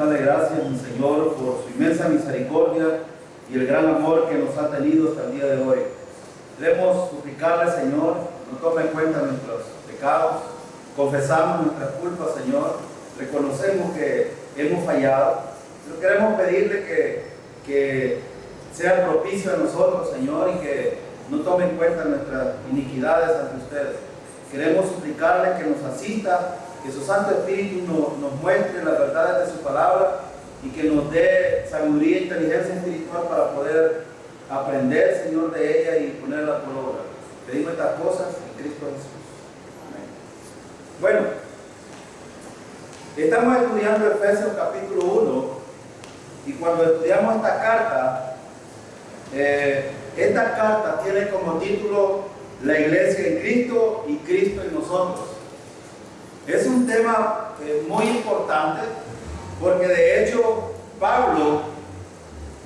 darle gracias, mi Señor, por su inmensa misericordia y el gran amor que nos ha tenido hasta el día de hoy. Queremos suplicarle, Señor, no tome en cuenta nuestros pecados, confesamos nuestras culpas, Señor, reconocemos que hemos fallado, pero queremos pedirle que sea propicio a nosotros, Señor, y que no tome en cuenta nuestras iniquidades ante ustedes. Queremos suplicarle que nos asista, que su Santo Espíritu nos muestre las verdades de su palabra y que nos dé sabiduría e inteligencia espiritual para poder aprender, Señor, de ella y ponerla por obra. Pedimos estas cosas en Cristo Jesús. Amén. Bueno, estamos estudiando Efesios capítulo 1 y cuando estudiamos esta carta tiene como título La Iglesia en Cristo y Cristo en nosotros. Es un tema muy importante porque de hecho Pablo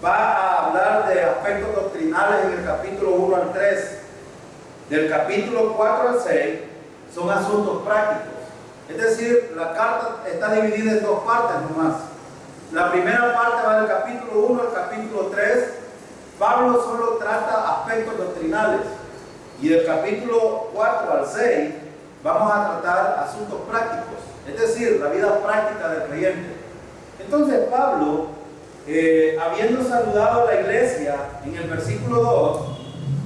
va a hablar de aspectos doctrinales en el capítulo 1 al 3. Del capítulo 4 al 6 son asuntos prácticos. Es decir, la carta está dividida en dos partes nomás. La primera parte va del capítulo 1 al capítulo 3. Pablo solo trata aspectos doctrinales. Y del capítulo 4 al 6 vamos a tratar asuntos prácticos, es decir, la vida práctica del creyente. Entonces Pablo, habiendo saludado a la iglesia en el versículo 2,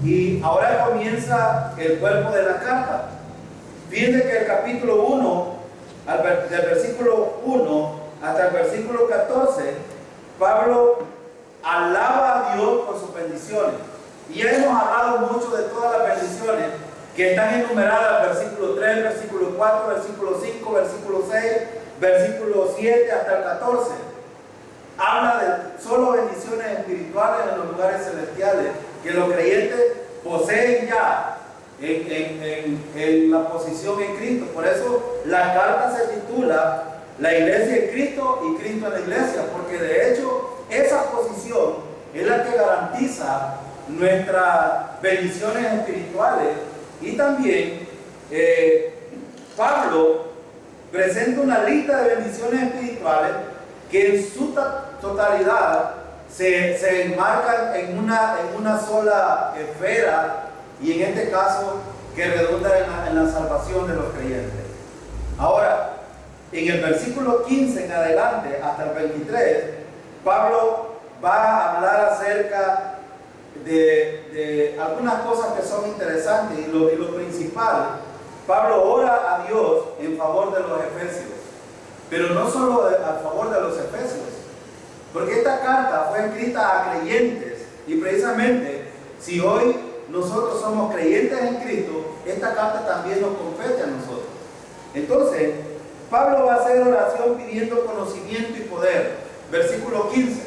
y ahora comienza el cuerpo de la carta. Fíjense que el capítulo 1, del versículo 1 hasta el versículo 14, Pablo alaba a Dios por sus bendiciones. Y ya hemos hablado mucho de todas las bendiciones que están enumeradas, versículo 3, versículo 4, versículo 5, versículo 6, versículo 7 hasta el 14. Habla de solo bendiciones espirituales en los lugares celestiales que los creyentes poseen ya en la posición en Cristo. Por eso la carta se titula La Iglesia en Cristo y Cristo en la Iglesia, porque de hecho esa posición es la que garantiza nuestras bendiciones espirituales. Y también Pablo presenta una lista de bendiciones espirituales que en su totalidad se enmarcan en una sola esfera, y en este caso que redunda en la salvación de los creyentes. Ahora, en el versículo 15 en adelante hasta el 23, Pablo va a hablar acerca de algunas cosas que son interesantes, y lo principal, Pablo ora a Dios en favor de los efesios, pero no solo a favor de los efesios, porque esta carta fue escrita a creyentes, y precisamente si hoy nosotros somos creyentes en Cristo, esta carta también nos compete a nosotros. Entonces Pablo va a hacer oración pidiendo conocimiento y poder. Versículo 15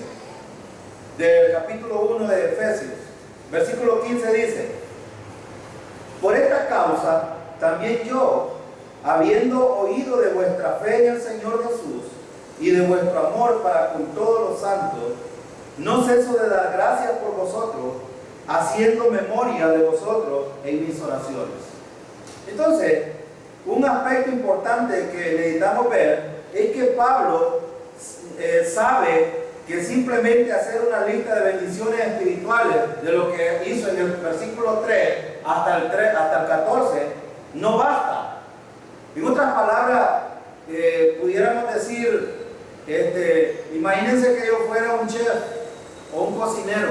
del capítulo 1 de Efesios. Versículo 15 dice: por esta causa también yo, habiendo oído de vuestra fe en el Señor Jesús y de vuestro amor para con todos los santos, no ceso de dar gracias por vosotros, haciendo memoria de vosotros en mis oraciones. Entonces, un aspecto importante que necesitamos ver es que Pablo sabe que simplemente hacer una lista de bendiciones espirituales de lo que hizo en el versículo 3 hasta el 14 no basta. En otras palabras, pudiéramos decir, imagínense que yo fuera un chef o un cocinero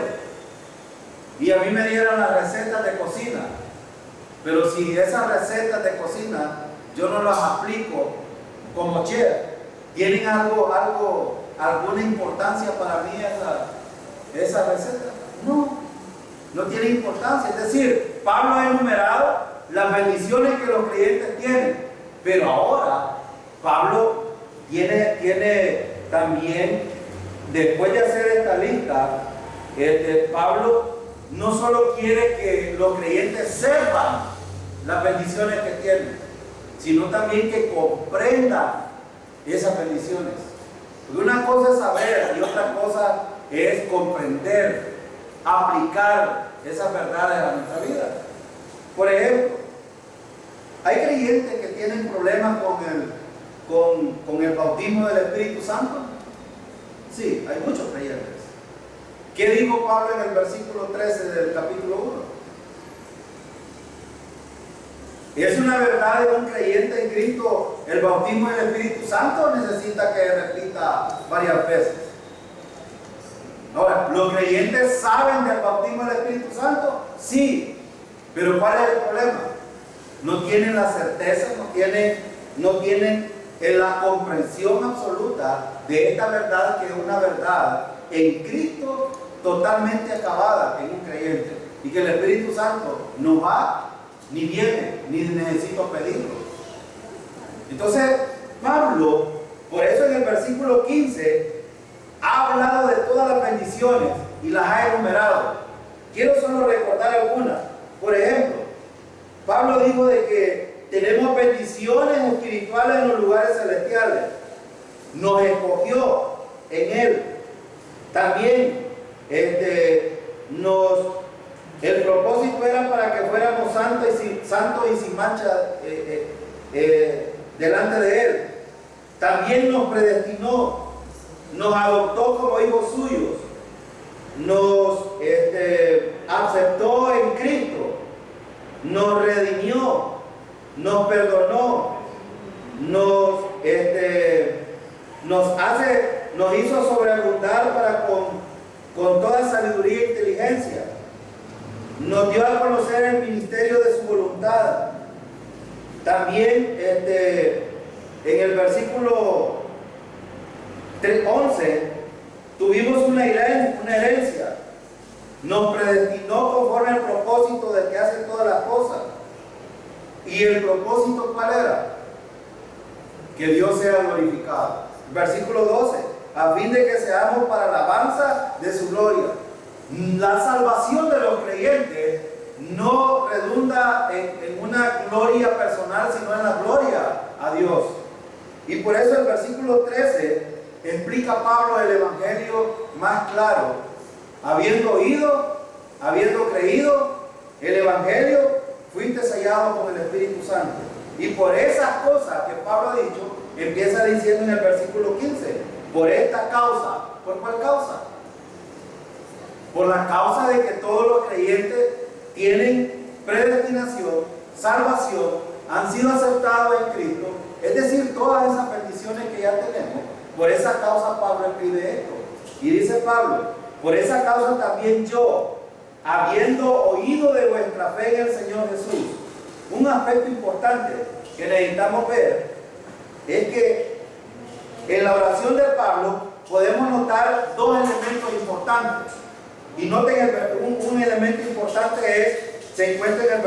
y a mí me dieran las recetas de cocina, pero si esas recetas de cocina yo no las aplico como chef, ¿tienen alguna importancia para mí esa receta? No tiene importancia. Es decir, Pablo ha enumerado las bendiciones que los creyentes tienen, pero ahora Pablo tiene también, después de hacer esta lista, Pablo no solo quiere que los creyentes sepan las bendiciones que tienen, sino también que comprendan esas bendiciones. Porque una cosa es saber y otra cosa es comprender, aplicar esas verdades a nuestra vida. Por ejemplo, hay creyentes que tienen problemas con el bautismo del Espíritu Santo. Sí, hay muchos creyentes. ¿Qué dijo Pablo en el versículo 13 del capítulo 1? ¿Es una verdad de un creyente en Cristo el bautismo del Espíritu Santo o necesita que repita varias veces? Ahora, ¿los creyentes saben del bautismo del Espíritu Santo? Sí, pero ¿cuál es el problema? No tienen la certeza, no tienen la comprensión absoluta de esta verdad, que es una verdad en Cristo totalmente acabada en un creyente, y que el Espíritu Santo no va ni viene, ni necesito pedirlo. Entonces, Pablo, por eso en el versículo 15, ha hablado de todas las bendiciones y las ha enumerado. Quiero solo recordar algunas. Por ejemplo, Pablo dijo de que tenemos bendiciones espirituales en los lugares celestiales. Nos escogió en Él. También el propósito era para que fuéramos santos y sin mancha delante de Él. También nos predestinó, nos adoptó como hijos suyos, nos aceptó en Cristo, nos redimió, nos perdonó, nos hizo sobreabundar para con toda sabiduría e inteligencia. Nos dio a conocer el ministerio de su voluntad. También en el versículo 11 tuvimos una herencia. Nos predestinó conforme al propósito del que hace todas las cosas. ¿Y el propósito cuál era? Que Dios sea glorificado. Versículo 12, a fin de que seamos para alabanza de su gloria. La salvación de los creyentes no redunda en una gloria personal, sino en la gloria a Dios. Y por eso el versículo 13 explica Pablo el evangelio más claro. Habiendo oído, habiendo creído el evangelio, fuiste sellado con el Espíritu Santo. Y por esas cosas que Pablo ha dicho, empieza diciendo en el versículo 15, por esta causa. ¿Por cuál causa? Por la causa de que todos los creyentes tienen predestinación, salvación, han sido aceptados en Cristo, es decir, todas esas bendiciones que ya tenemos. Por esa causa Pablo escribe esto. Y dice Pablo, por esa causa también yo, habiendo oído de vuestra fe en el Señor Jesús. Un aspecto importante que necesitamos ver es que en la oración de Pablo podemos notar dos elementos importantes. Y noten un elemento importante se encuentra en el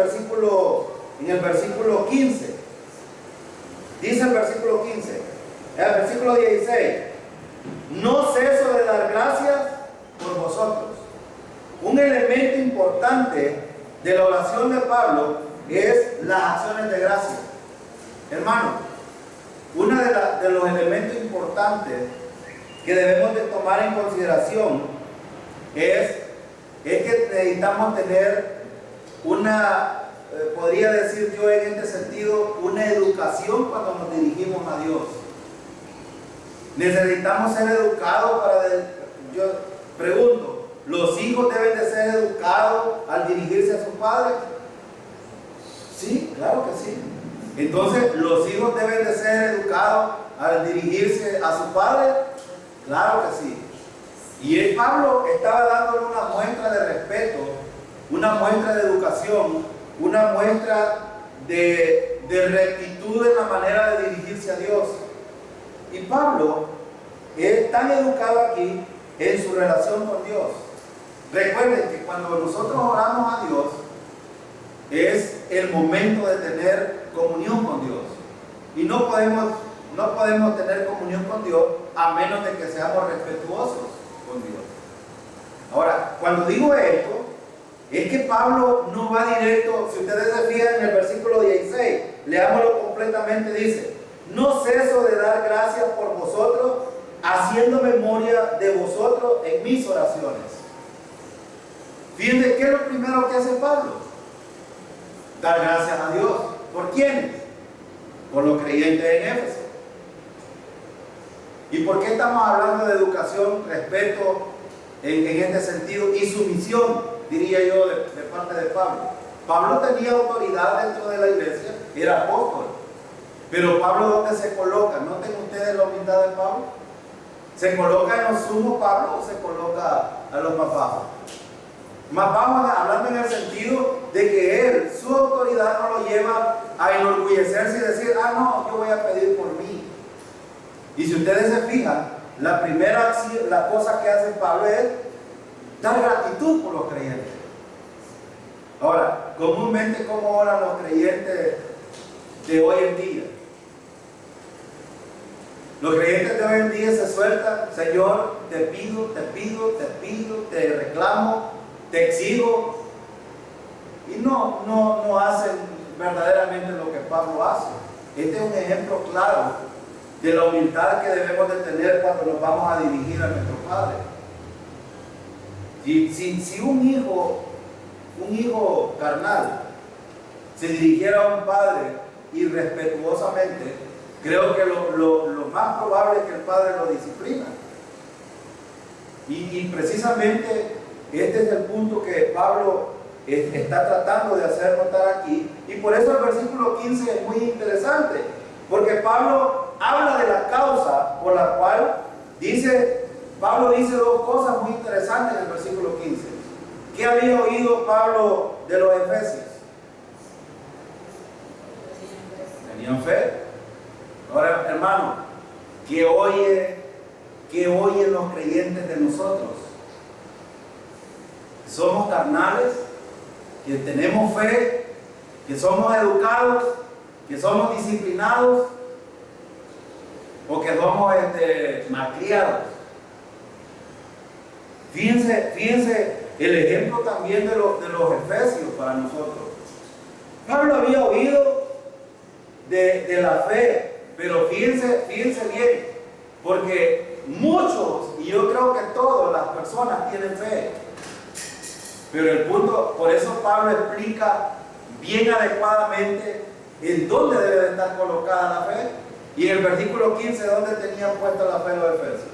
versículo 15. Dice el versículo 15, el versículo 16, no ceso de dar gracias por vosotros. Un elemento importante de la oración de Pablo es las acciones de gracia. Hermano, uno de los elementos importantes que debemos de tomar en consideración es que necesitamos tener podría decir yo en este sentido, una educación cuando nos dirigimos a Dios. Necesitamos ser educados yo pregunto, ¿los hijos deben de ser educados al dirigirse a sus padres? Sí, claro que sí. Entonces, ¿los hijos deben de ser educados al dirigirse a sus padres? Claro que sí. Y Pablo estaba dándole una muestra de respeto, una muestra de educación, una muestra de rectitud en la manera de dirigirse a Dios. Y Pablo es tan educado aquí en su relación con Dios. Recuerden que cuando nosotros oramos a Dios, es el momento de tener comunión con Dios. Y no podemos tener comunión con Dios a menos de que seamos respetuosos con Dios. Ahora, cuando digo esto, es que Pablo no va directo. Si ustedes se fijan en el versículo 16, leámoslo completamente, dice, no ceso de dar gracias por vosotros, haciendo memoria de vosotros en mis oraciones. Fíjense, ¿qué es lo primero que hace Pablo? Dar gracias a Dios. ¿Por quiénes? Por los creyentes en Éfeso. ¿Y por qué estamos hablando de educación, respeto en este sentido y sumisión, diría yo, de parte de Pablo? Pablo tenía autoridad dentro de la iglesia, era apóstol. Pero Pablo, ¿dónde se coloca? ¿Noten ustedes la humildad de Pablo? ¿Se coloca en los sumos Pablo o se coloca a los más bajos? Más bajos, hablando en el sentido de que él, su autoridad no lo lleva a enorgullecerse y decir, ah, no, yo voy a pedir por mí. Y si ustedes se fijan, la cosa que hace Pablo es dar gratitud por los creyentes. Ahora, comúnmente, ¿cómo oran los creyentes de hoy en día? Los creyentes de hoy en día se sueltan, Señor, te pido, te reclamo, te exijo, y no hacen verdaderamente lo que Pablo hace. Este es un ejemplo claro de la humildad que debemos de tener cuando nos vamos a dirigir a nuestro Padre. Si un hijo carnal se dirigiera a un padre irrespetuosamente, creo que lo más probable es que el padre lo disciplina. Y precisamente este es el punto que Pablo está tratando de hacer notar aquí. Y por eso el versículo 15 es muy interesante, porque Pablo habla de la causa por la cual Pablo dice dos cosas muy interesantes en el versículo 15. ¿Qué había oído Pablo de los efesios? Tenían fe. Ahora, hermano, ¿qué oyen los creyentes de nosotros? ¿Somos carnales? ¿Que tenemos fe? ¿Que somos educados? ¿Que somos disciplinados? ¿O que somos malcriados? Fíjense el ejemplo también de los efesios para nosotros. Pablo había oído de la fe, pero fíjense bien, porque muchos, y yo creo que todas las personas tienen fe, pero el punto, por eso Pablo explica bien adecuadamente en dónde debe de estar colocada la fe, y en el versículo 15, ¿dónde tenían puesta la fe los efesios?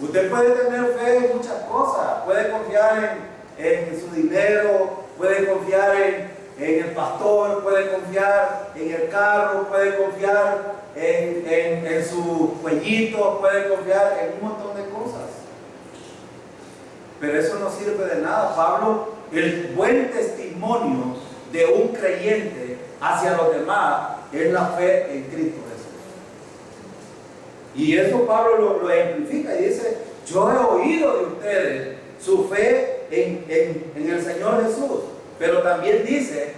Usted puede tener fe en muchas cosas, puede confiar en su dinero, puede confiar en el pastor, puede confiar en el carro, puede confiar en su cuellito, puede confiar en un montón de cosas. Pero eso no sirve de nada. Pablo, el buen testimonio de un creyente hacia los demás es la fe en Cristo Jesús. Y eso Pablo lo ejemplifica y dice, yo he oído de ustedes su fe en el Señor Jesús, pero también dice,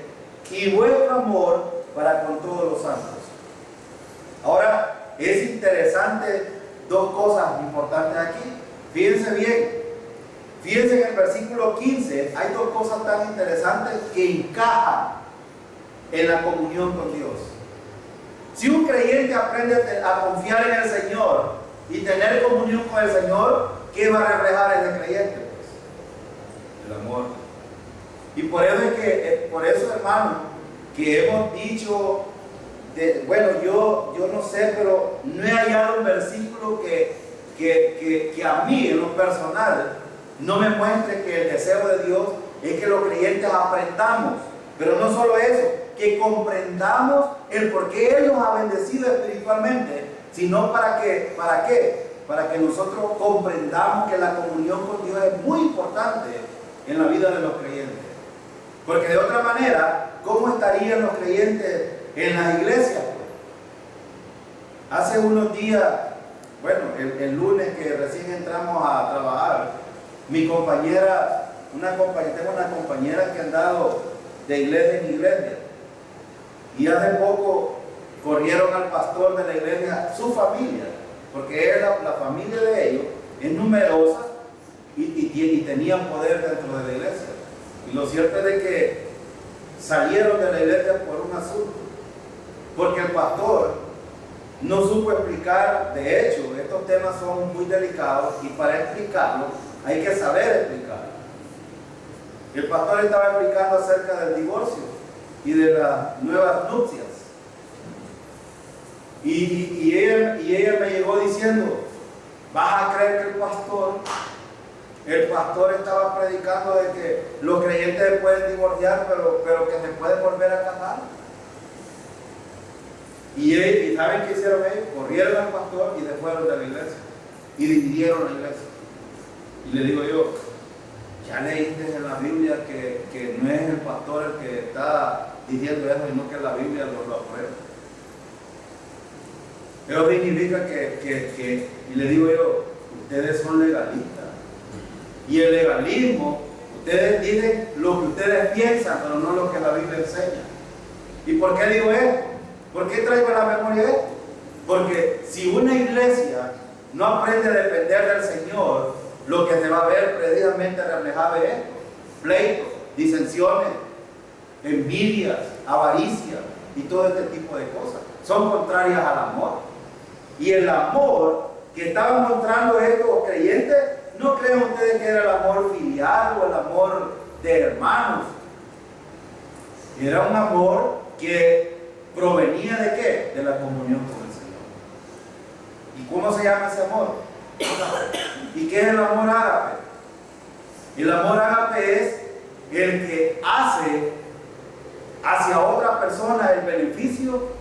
y vuestro amor para con todos los santos. Ahora, es interesante dos cosas importantes aquí. Fíjense bien, fíjense en el versículo 15, hay dos cosas tan interesantes que encajan en la comunión con Dios. Si un creyente aprende a confiar en el Señor y tener comunión con el Señor, ¿qué va a reflejar ese creyente? Pues, el amor. Y por eso, hermano, que hemos dicho, bueno, yo no sé, pero no he hallado un versículo que a mí, en lo personal, no me muestre que el deseo de Dios es que los creyentes aprendamos, pero no solo eso, que comprendamos el por qué Él nos ha bendecido espiritualmente, sino ¿para qué? Para que nosotros comprendamos que la comunión con Dios es muy importante en la vida de los creyentes. Porque de otra manera, ¿cómo estarían los creyentes en las iglesias? Hace unos días, bueno, el lunes que recién entramos a trabajar, mi compañera, tengo una compañera que ha andado de iglesia en iglesia. Y hace poco corrieron al pastor de la iglesia, su familia, porque la familia de ellos es numerosa y tenían poder dentro de la iglesia. Y lo cierto es de que salieron de la iglesia por un asunto, porque el pastor no supo explicar. De hecho, estos temas son muy delicados y para explicarlos hay que saber explicarlos. El pastor estaba explicando acerca del divorcio y de las nuevas nupcias. Y ella me llegó diciendo, ¿vas a creer que el pastor estaba predicando de que los creyentes se pueden divorciar, pero que se pueden volver a casar? Y ¿saben qué hicieron ellos? Corrieron al pastor y se fueron de la iglesia. Y dividieron la iglesia. Y le digo yo, ya leíste en la Biblia que no es el pastor el que está diciendo eso, sino que la Biblia lo aprueba. Eso significa y le digo yo, ustedes son legalistas. Y el legalismo, ustedes dicen lo que ustedes piensan, pero no lo que la Biblia enseña. ¿Y por qué digo esto? ¿Por qué traigo a la memoria esto? Porque si una iglesia no aprende a depender del Señor, lo que se va a ver precisamente reflejado es esto: pleitos, disensiones, envidias, avaricia y todo este tipo de cosas. Son contrarias al amor. Y el amor que estaban mostrando estos creyentes, no crean ustedes que era el amor filial o el amor de hermanos. Era un amor que provenía ¿de qué? De la comunión con el Señor. ¿Y cómo se llama ese amor? ¿Y qué es el amor ágape? El amor ágape es el que hace hacia otra persona el beneficio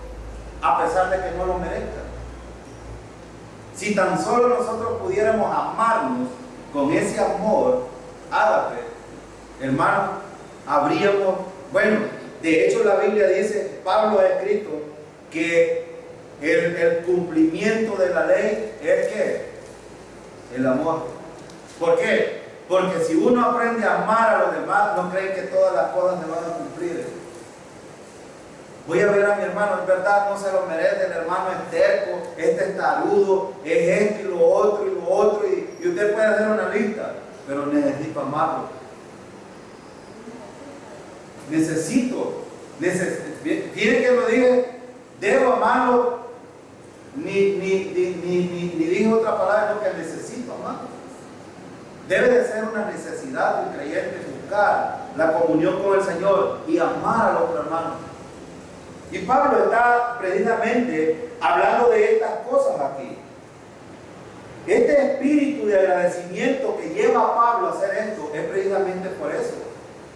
a pesar de que no lo merezca. Si tan solo nosotros pudiéramos amarnos con ese amor ágape, hermanos, habríamos, bueno, de hecho la Biblia dice, Pablo ha escrito que el cumplimiento de la ley es ¿qué? El amor. ¿Por qué? Porque si uno aprende a amar a los demás, no creen que todas las cosas se van a cumplir. Voy a ver a mi hermano, es verdad, no se lo merece, el hermano es terco, es testarudo, es esto y lo otro, y usted puede hacer una lista, pero necesito amarlo. Tiene que lo dije, debo amarlo, ni dije otra palabra, no, que necesito amarlo. Debe de ser una necesidad de un creyente buscar la comunión con el Señor y amar al otro hermano. Y Pablo está precisamente hablando de estas cosas aquí. Este espíritu de agradecimiento que lleva a Pablo a hacer esto es precisamente por eso,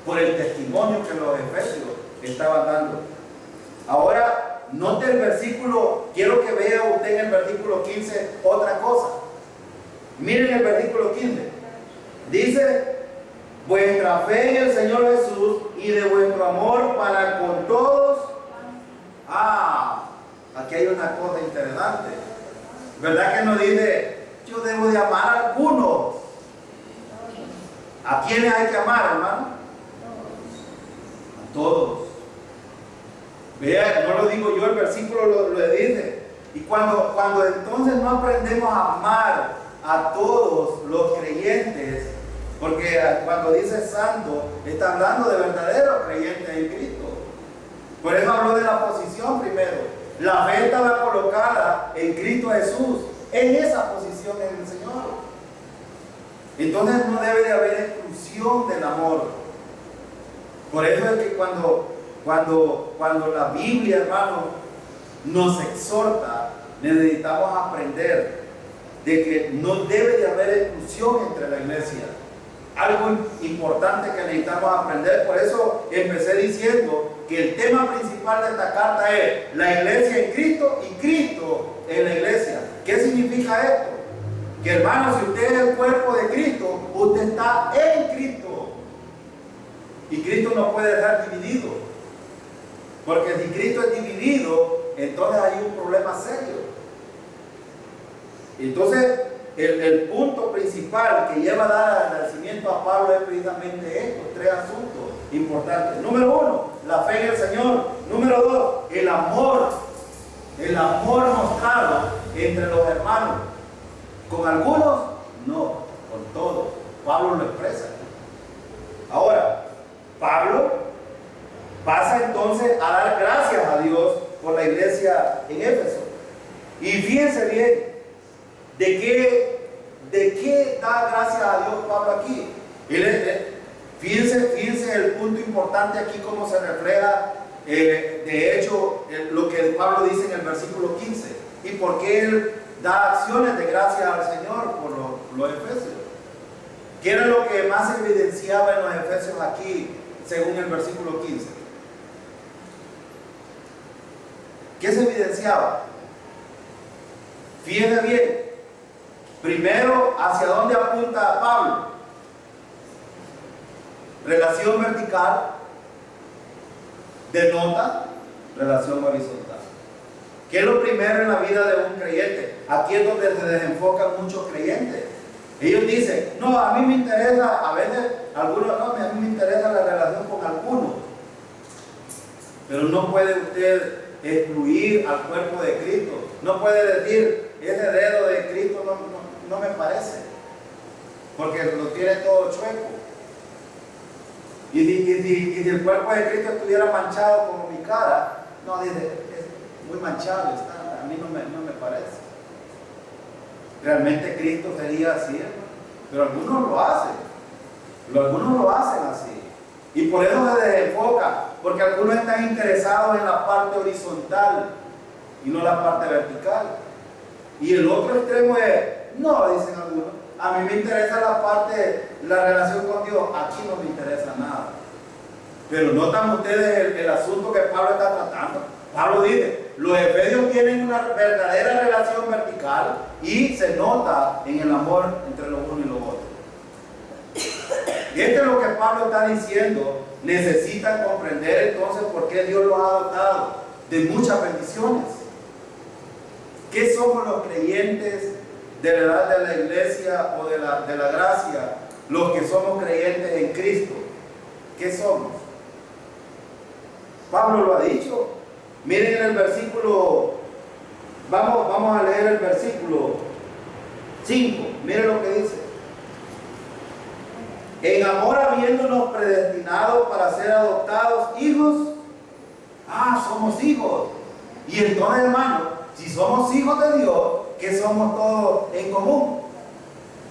por el testimonio que los efesios estaban dando. Ahora, note el versículo, quiero que vea usted en el versículo 15 otra cosa. Miren el versículo 15. Dice, vuestra fe en el Señor Jesús y de vuestro amor para con todos. Aquí hay una cosa interesante. ¿Verdad que no dice, yo debo de amar a algunos? ¿A quiénes hay que amar, hermano? A todos. Vea, no lo digo yo, el versículo lo dice. Y cuando entonces no aprendemos a amar a todos los creyentes, porque cuando dice santo, está hablando de verdaderos creyentes en Cristo. Por eso habló de la posición primero. La fe estaba colocada en Cristo Jesús, en esa posición en el Señor. Entonces no debe de haber exclusión del amor. Por eso es que cuando la Biblia, hermano, nos exhorta, necesitamos aprender de que no debe de haber exclusión entre la iglesia. Algo importante que necesitamos aprender. Por eso empecé diciendo que el tema principal de esta carta es la iglesia en Cristo y Cristo en la iglesia. ¿Qué significa esto? Que, hermano, si usted es el cuerpo de Cristo, usted está en Cristo. Y Cristo no puede estar dividido. Porque si Cristo es dividido, entonces hay un problema serio. Entonces, el punto principal que lleva a dar agradecimiento a Pablo es precisamente estos tres asuntos importantes. Número uno, la fe en el Señor. Número dos, el amor mostrado entre los hermanos. Con algunos, no, con todos. Pablo lo expresa. Ahora, Pablo pasa entonces a dar gracias a Dios por la iglesia en Éfeso. Y fíjense bien, ¿de qué da gracias a Dios Pablo aquí? Fíjense el punto importante aquí, cómo se refleja De hecho, lo que Pablo dice en el versículo 15, y por qué él da acciones de gracias al Señor por los efesios. ¿Qué era lo que más se evidenciaba en los efesios aquí, según el versículo 15? ¿Qué se evidenciaba? Fíjense bien. Primero, ¿hacia dónde apunta Pablo? Relación vertical denota relación horizontal. ¿Qué es lo primero en la vida de un creyente? Aquí es donde se desenfocan muchos creyentes. Ellos dicen, no, a mí me interesa, a veces, algunos no, a mí me interesa la relación con algunos. Pero no puede usted excluir al cuerpo de Cristo. No puede decir, ese dedo de Cristo no me parece, porque lo tiene todo chueco. Y si el cuerpo de Cristo estuviera manchado como mi cara, no, dice, es muy manchado, a mí no me parece. Realmente Cristo sería así, hermano. Pero algunos lo hacen. Algunos lo hacen así. Y por eso se desenfoca, porque algunos están interesados en la parte horizontal y no la parte vertical. Y el otro extremo es, no, dicen algunos, a mí me interesa la parte, la relación con Dios, aquí no me interesa nada. Pero notan ustedes el asunto que Pablo está tratando. Pablo dice, los efesios tienen una verdadera relación vertical y se nota en el amor entre los unos y los otros. Y esto es lo que Pablo está diciendo. Necesitan comprender entonces por qué Dios los ha dotado de muchas bendiciones. ¿Qué somos los creyentes de la edad de la iglesia o de la gracia? Los que somos creyentes en Cristo. ¿Qué somos? Pablo lo ha dicho. Miren en el versículo, vamos a leer el versículo 5. Miren lo que dice. En amor habiéndonos predestinados para ser adoptados hijos. Somos hijos. Y entonces, hermano, si somos hijos de Dios, ¿qué somos todos en común?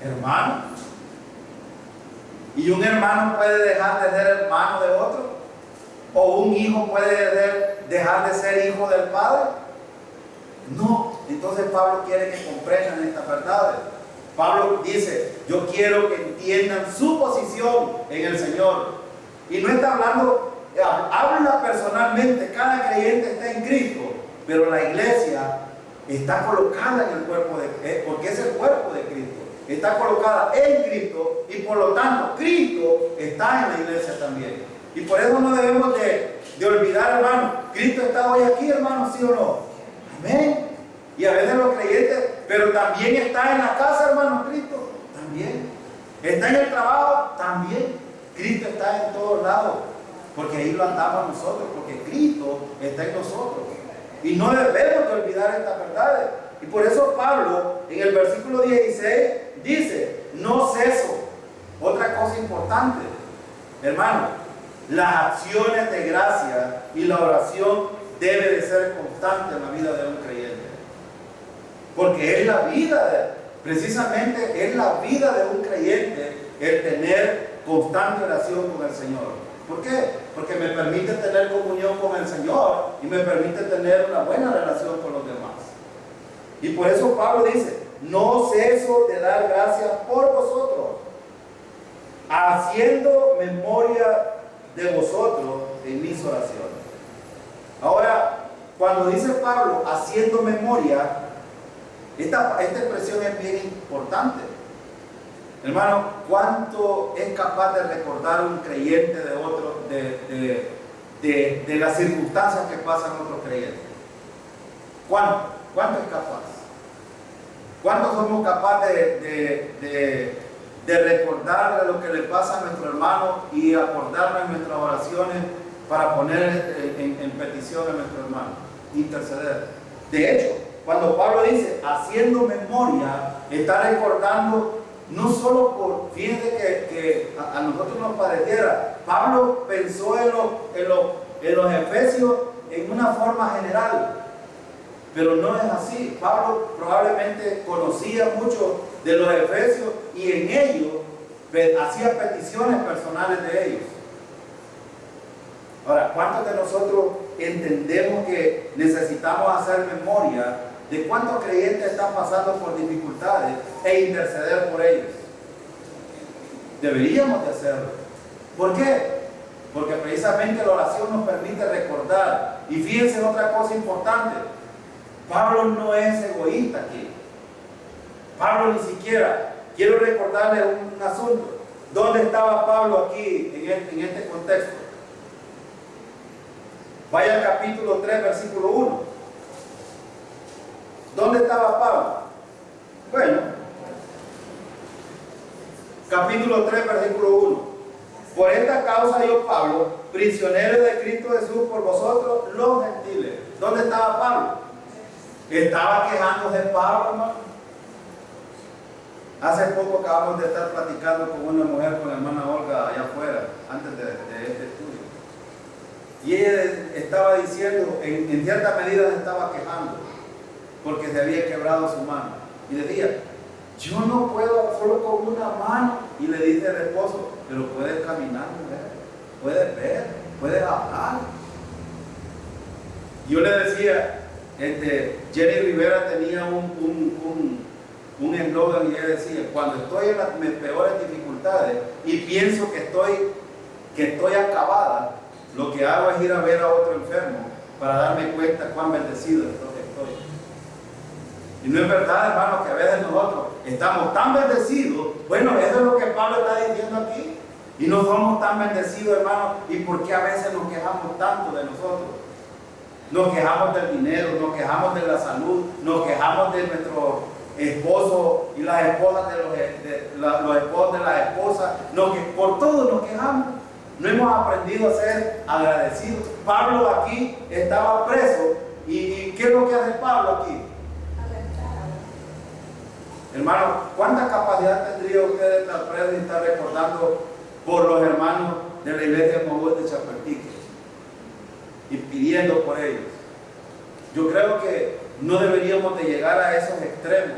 Hermanos. ¿Y un hermano puede dejar de ser hermano de otro? ¿O un hijo puede dejar de ser hijo del Padre? No. Entonces Pablo quiere que comprendan estas verdades. Pablo dice, yo quiero que entiendan su posición en el Señor. Y no está hablando, habla personalmente, cada creyente está en Cristo, pero la iglesia está colocada en el cuerpo porque es el cuerpo de Cristo. Está colocada en Cristo y por lo tanto Cristo está en la iglesia también. Y por eso no debemos de olvidar, hermano, Cristo está hoy aquí, hermano, ¿sí o no? Amén. Y a veces los creyentes, pero también está en la casa, hermano, Cristo, también. Está en el trabajo, también. Cristo está en todos lados, porque ahí lo andamos nosotros, porque Cristo está en nosotros. Y no debemos de olvidar estas verdades. Y por eso Pablo, en el versículo 16, dice, no ceso. Otra cosa importante, hermano, las acciones de gracia y la oración debe de ser constante en la vida de un creyente. Porque es la vida, precisamente es la vida de un creyente el tener constante oración con el Señor. ¿Por qué? Porque me permite tener comunión con el Señor y me permite tener una buena relación con los demás. Y por eso Pablo dice, no ceso de dar gracias por vosotros, haciendo memoria de vosotros en mis oraciones. Ahora, cuando dice Pablo, haciendo memoria, esta expresión es bien importante. Hermano, ¿cuánto es capaz de recordar un creyente de otro, de las circunstancias que pasan otros creyentes? ¿Cuánto es capaz? ¿Cuánto somos capaces de recordar lo que le pasa a nuestro hermano y acordarnos en nuestras oraciones para poner en petición a nuestro hermano? Interceder. De hecho, cuando Pablo dice, haciendo memoria, está recordando no solo por, fíjense que a nosotros nos pareciera, Pablo pensó en los efesios en una forma general, pero no es así. Pablo probablemente conocía mucho de los efesios y en ellos hacía peticiones personales de ellos. Ahora, ¿cuántos de nosotros entendemos que necesitamos hacer memoria de cuántos creyentes están pasando por dificultades e interceder por ellos. Deberíamos de hacerlo. ¿Por qué? Porque precisamente la oración nos permite recordar. Y fíjense en otra cosa importante. Pablo no es egoísta aquí. Pablo ni siquiera. Quiero recordarle un asunto. ¿Dónde estaba Pablo aquí en este contexto? Vaya al capítulo 3, versículo 1. ¿Dónde estaba Pablo? Bueno, capítulo 3, versículo 1. Por esta causa yo, Pablo, prisionero de Cristo Jesús por vosotros, los gentiles. ¿Dónde estaba Pablo? Estaba quejándose de Pablo, hermano. Hace poco acabamos de estar platicando con una mujer, con la hermana Olga, allá afuera, antes de este estudio. Y ella estaba diciendo, en cierta medida se estaba quejando, porque se había quebrado su mano. Y decía, yo no puedo solo con una mano. Y le dice al esposo, pero puedes caminar, mujer, puedes ver, puedes hablar. Yo le decía, Jenny Rivera tenía un eslogan y ella decía, cuando estoy en las peores dificultades y pienso que estoy acabada, lo que hago es ir a ver a otro enfermo para darme cuenta cuán bendecido estoy. Y no es verdad, hermano, que a veces nosotros estamos tan bendecidos. Bueno, eso es lo que Pablo está diciendo aquí. Y no somos tan bendecidos, hermano. ¿Y por qué a veces nos quejamos tanto de nosotros? Nos quejamos del dinero, nos quejamos de la salud, nos quejamos de nuestro esposo y las esposas de los esposos de las esposas. Por todo nos quejamos. No hemos aprendido a ser agradecidos. Pablo aquí estaba preso. ¿Y qué es lo que hace Pablo aquí? Hermano, ¿cuánta capacidad tendría usted de estar preso y estar recordando por los hermanos de la iglesia de Mogul de Chapertique y pidiendo por ellos? Yo creo que no deberíamos de llegar a esos extremos.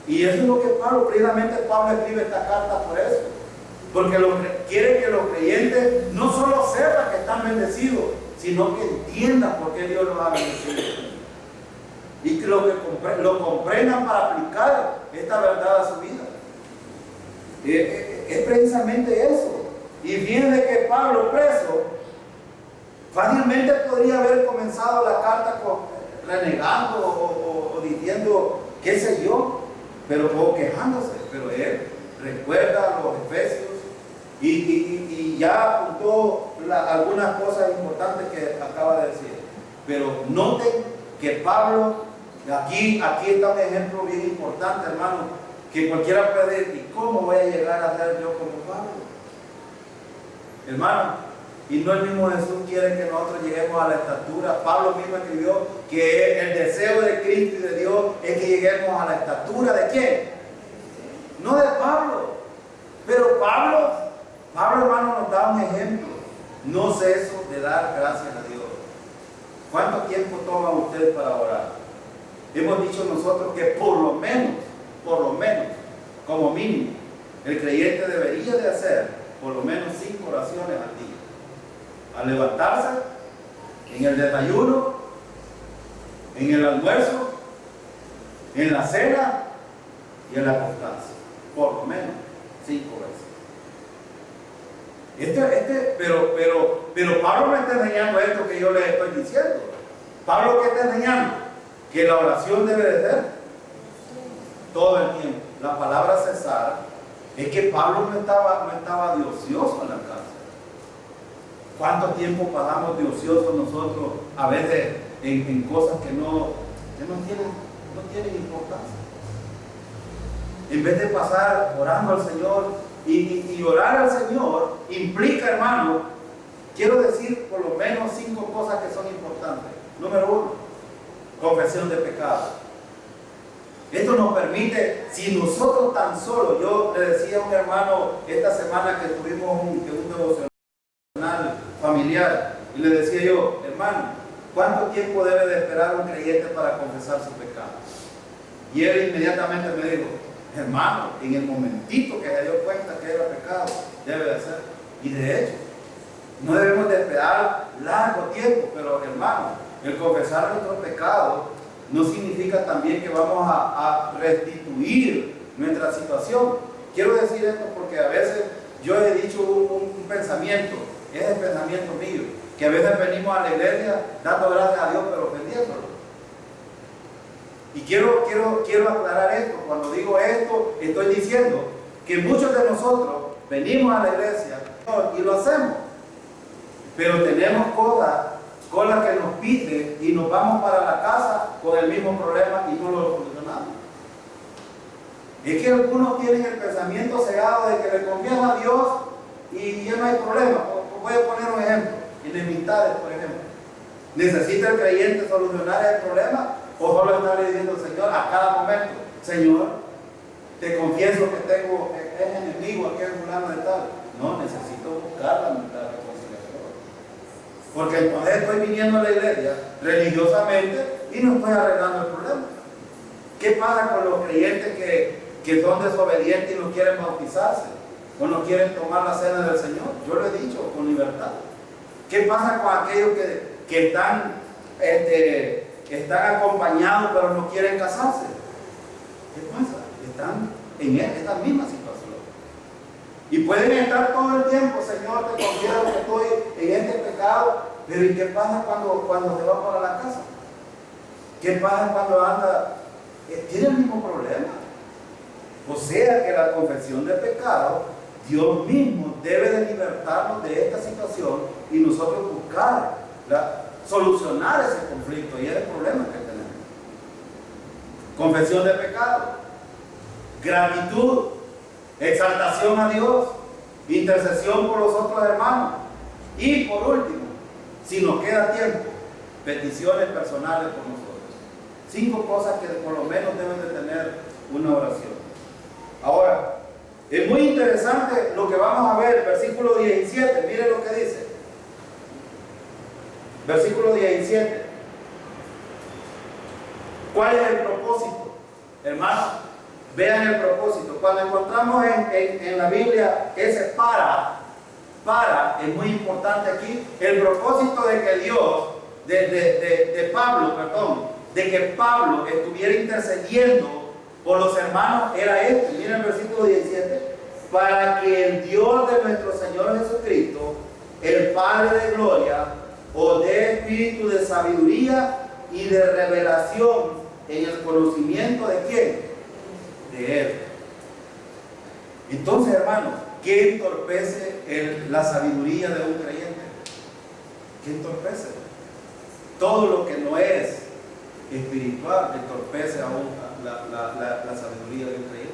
Y eso es lo que precisamente Pablo escribe esta carta por eso. Porque quiere que los creyentes no solo sepan que están bendecidos, sino que entiendan por qué Dios los ha bendecido. Y que lo comprendan para aplicar esta verdad a su vida. Es precisamente eso. Y fíjense que Pablo preso fácilmente podría haber comenzado la carta renegando o diciendo qué sé yo, o quejándose. Pero él recuerda a los efesios y ya apuntó algunas cosas importantes que acaba de decir. Pero noten que Pablo, aquí está un ejemplo bien importante, hermano, que cualquiera puede decir, ¿y cómo voy a llegar a ser yo como Pablo? Hermano, y no el mismo Jesús quiere que nosotros lleguemos a la estatura. Pablo mismo escribió que el deseo de Cristo y de Dios es que lleguemos a la estatura ¿de quién? No de Pablo. Pero Pablo, hermano, nos da un ejemplo. No ceso de dar gracias a Dios. ¿Cuánto tiempo toma usted para orar? Hemos dicho nosotros que por lo menos, como mínimo, el creyente debería de hacer por lo menos 5 oraciones al día. Al levantarse, en el desayuno, en el almuerzo, en la cena y en la acostarse. Por lo menos 5 veces. Pero Pablo me está enseñando esto que yo les estoy diciendo. Pablo, ¿qué está enseñando? Que la oración debe de ser todo el tiempo. La palabra cesar es que Pablo no estaba de ocioso en la casa. ¿Cuánto tiempo pasamos de ociosos nosotros a veces en cosas que no tienen importancia? En vez de pasar orando al Señor y orar al Señor implica, hermano, quiero decir por lo menos 5 cosas que son importantes. Número 1, confesión de pecado. Esto nos permite, si nosotros tan solo, yo le decía a un hermano esta semana que tuvimos un devocional familiar, y le decía yo, hermano, ¿cuánto tiempo debe de esperar un creyente para confesar su pecado? Y él inmediatamente me dijo, hermano, en el momentito que se dio cuenta que era pecado, debe de hacer. Y de hecho, no debemos de esperar largo tiempo, pero hermano, el confesar nuestros pecados no significa también que vamos a restituir nuestra situación. Quiero decir esto porque a veces yo he dicho un pensamiento, es el pensamiento mío, que a veces venimos a la iglesia dando gracias a Dios pero ofendiéndolo. Y quiero aclarar esto. Cuando digo esto, estoy diciendo que muchos de nosotros venimos a la iglesia y lo hacemos, pero tenemos cosas que nos piden y nos vamos para la casa con el mismo problema y no lo solucionamos. Es que algunos tienen el pensamiento cegado de que le confiesan a Dios y ya no hay problema. Voy a poner un ejemplo, enemistades, por ejemplo. ¿Necesita el creyente solucionar el problema o solo estarle diciendo al Señor a cada momento, Señor, te confieso que tengo, es enemigo aquel fulano de tal? No, necesito buscar la reconciliación. Porque entonces estoy viniendo a la iglesia religiosamente y no estoy arreglando el problema. ¿Qué pasa con los creyentes que son desobedientes y no quieren bautizarse o no quieren tomar la cena del Señor? Yo lo he dicho con libertad. ¿Qué pasa con aquellos que están acompañados pero no quieren casarse? ¿Qué pasa? Están en esta misma situación. Y pueden estar todo el tiempo, Señor, te confieso que estoy en este pecado, pero ¿y qué pasa cuando se va para la casa? ¿Qué pasa cuando anda? Tiene el mismo problema. O sea que la confesión de pecado, Dios mismo debe de libertarnos de esta situación y nosotros buscar solucionar ese conflicto y ese problema que tenemos. Confesión de pecado, gratitud, exaltación a Dios, intercesión por los otros hermanos y por último, si nos queda tiempo, peticiones personales por nosotros. 5 cosas que por lo menos deben de tener una oración. Ahora, es muy interesante lo que vamos a ver, versículo 17, miren lo que dice. Versículo 17. ¿Cuál es el propósito? Hermanos, vean el propósito. Cuando encontramos en la Biblia ese para, es muy importante aquí. El propósito de que Dios, de que Pablo estuviera intercediendo por los hermanos era este. Miren el versículo 17. Para que el Dios de nuestro Señor Jesucristo, el Padre de gloria, os dé espíritu de sabiduría y de revelación en el conocimiento de ¿quién? De Él. Entonces, hermanos, ¿qué entorpece la sabiduría de un creyente? ¿Qué entorpece? Todo lo que no es espiritual entorpece aún la sabiduría de un creyente.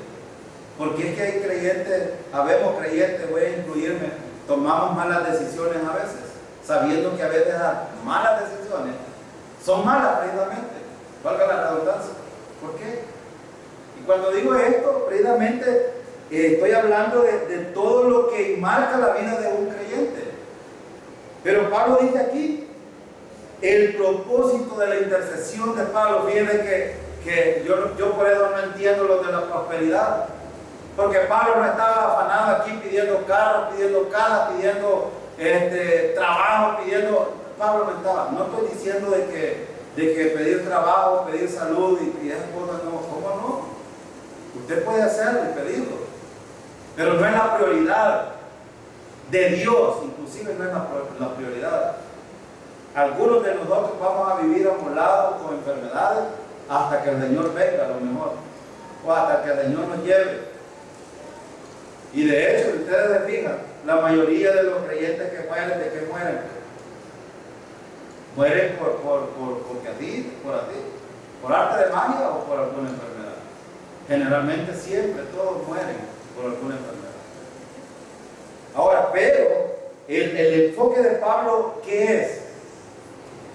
Porque es que hay creyentes, habemos creyentes, voy a incluirme, tomamos malas decisiones a veces, sabiendo que a veces las malas decisiones son malas precisamente, valga la redundancia. ¿Por qué? Y cuando digo esto, precisamente estoy hablando de todo lo que marca la vida de un creyente. Pero Pablo dice aquí, el propósito de la intercesión de Pablo, fíjense que yo por eso no entiendo lo de la prosperidad. Porque Pablo no estaba afanado aquí pidiendo carros, pidiendo casas, pidiendo trabajo, Pablo no estaba. No estoy diciendo de que pedir trabajo, pedir salud y esas cosas no. ¿Cómo no? Usted puede hacerlo y pedirlo. Pero no es la prioridad de Dios, inclusive no es la prioridad. Algunos de nosotros vamos a vivir amolados con enfermedades hasta que el Señor venga, a lo mejor. O hasta que el Señor nos lleve. Y de hecho, ustedes se fijan, la mayoría de los creyentes que mueren, ¿de qué mueren? Mueren porque así, por arte de magia o por alguna enfermedad. Generalmente siempre todos mueren por alguna enfermedad. Ahora, pero el enfoque de Pablo, ¿qué es?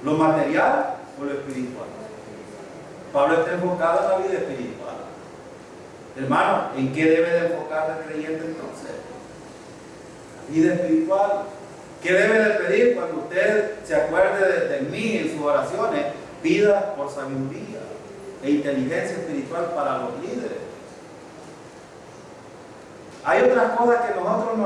¿Lo material o lo espiritual? Pablo está enfocado en la vida espiritual. Hermano, ¿en qué debe de enfocar el creyente entonces? Vida espiritual. ¿Qué debe de pedir cuando usted se acuerde de mí en sus oraciones? Pida por sabiduría e inteligencia espiritual para los líderes. Hay otras cosas que nosotros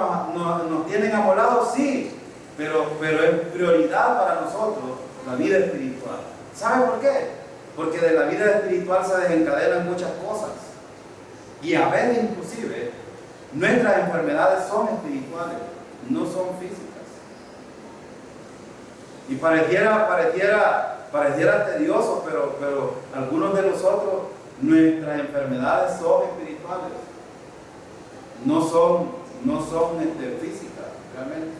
nos tienen amolados, sí, pero es prioridad para nosotros la vida espiritual. ¿Sabe por qué? Porque de la vida espiritual se desencadenan muchas cosas. Y a veces inclusive nuestras enfermedades son espirituales, no son físicas. Y pareciera tedioso, pero algunos de nosotros, nuestras enfermedades son espirituales, no son físicas realmente.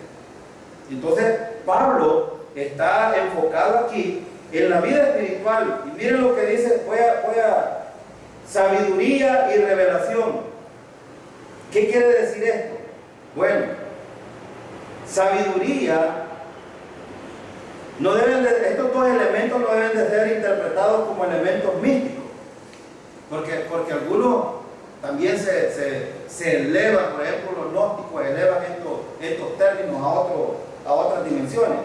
Entonces Pablo está enfocado aquí en la vida espiritual, y miren lo que dice, voy a sabiduría y revelación. ¿Qué quiere decir esto? Bueno, sabiduría, estos dos elementos no deben de ser interpretados como elementos místicos, porque algunos también se elevan, por ejemplo los gnósticos elevan estos términos a otras dimensiones.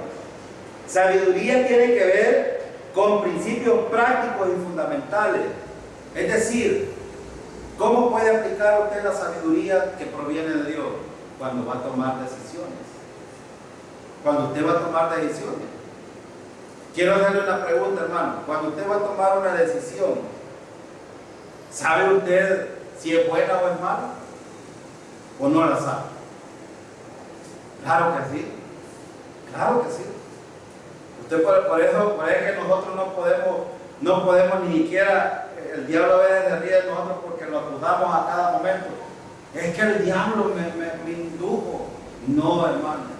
Sabiduría tiene que ver con principios prácticos y fundamentales. Es decir, ¿cómo puede aplicar usted la sabiduría que proviene de Dios cuando va a tomar decisiones? Cuando usted va a tomar decisiones. Quiero hacerle una pregunta, hermano. Cuando usted va a tomar una decisión, ¿sabe usted si es buena o es mala? ¿O no la sabe? Claro que sí. Claro que sí. Usted por eso es que nosotros no podemos ni siquiera, el diablo a veces se ríe de nosotros porque lo acusamos a cada momento. Es que el diablo me indujo. No, hermano.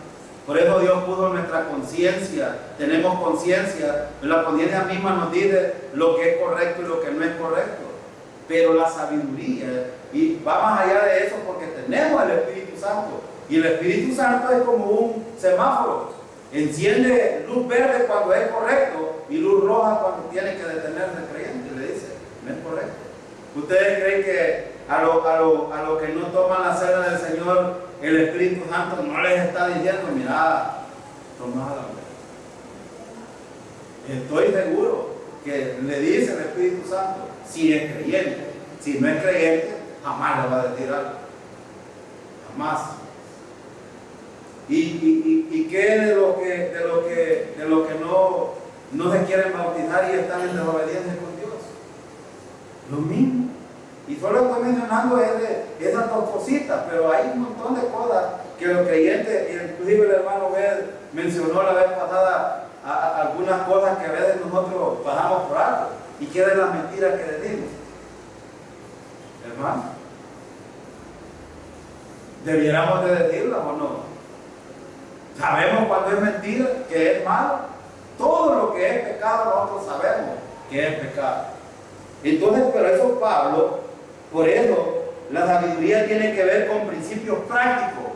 Por eso Dios puso nuestra conciencia. Tenemos conciencia. La conciencia misma nos dice lo que es correcto y lo que no es correcto. Pero la sabiduría y va más allá de eso, porque tenemos el Espíritu Santo. Y el Espíritu Santo es como un semáforo. Enciende luz verde cuando es correcto y luz roja cuando tiene que detenerse el creyente. Le dice, no es correcto. ¿Ustedes creen que a los que no toman la cena del Señor, el Espíritu Santo no les está diciendo, mira, tomad? Estoy seguro que le dice el Espíritu Santo, si es creyente. Si no es creyente, jamás le va a decir algo. Jamás. ¿Y qué de los que no se quieren bautizar y están en desobediencia con Dios? Lo mismo. Y solo estoy mencionando esas dos cositas, pero hay un montón de cosas que los creyentes, inclusive el hermano Bed mencionó la vez pasada algunas cosas que a veces nosotros pasamos por alto y que de las mentiras que decimos. Hermano, ¿debiéramos de decirlas o no? Sabemos cuando es mentira, que es malo. Todo lo que es pecado nosotros sabemos que es pecado. Entonces, pero eso Pablo, por eso la sabiduría tiene que ver con principios prácticos.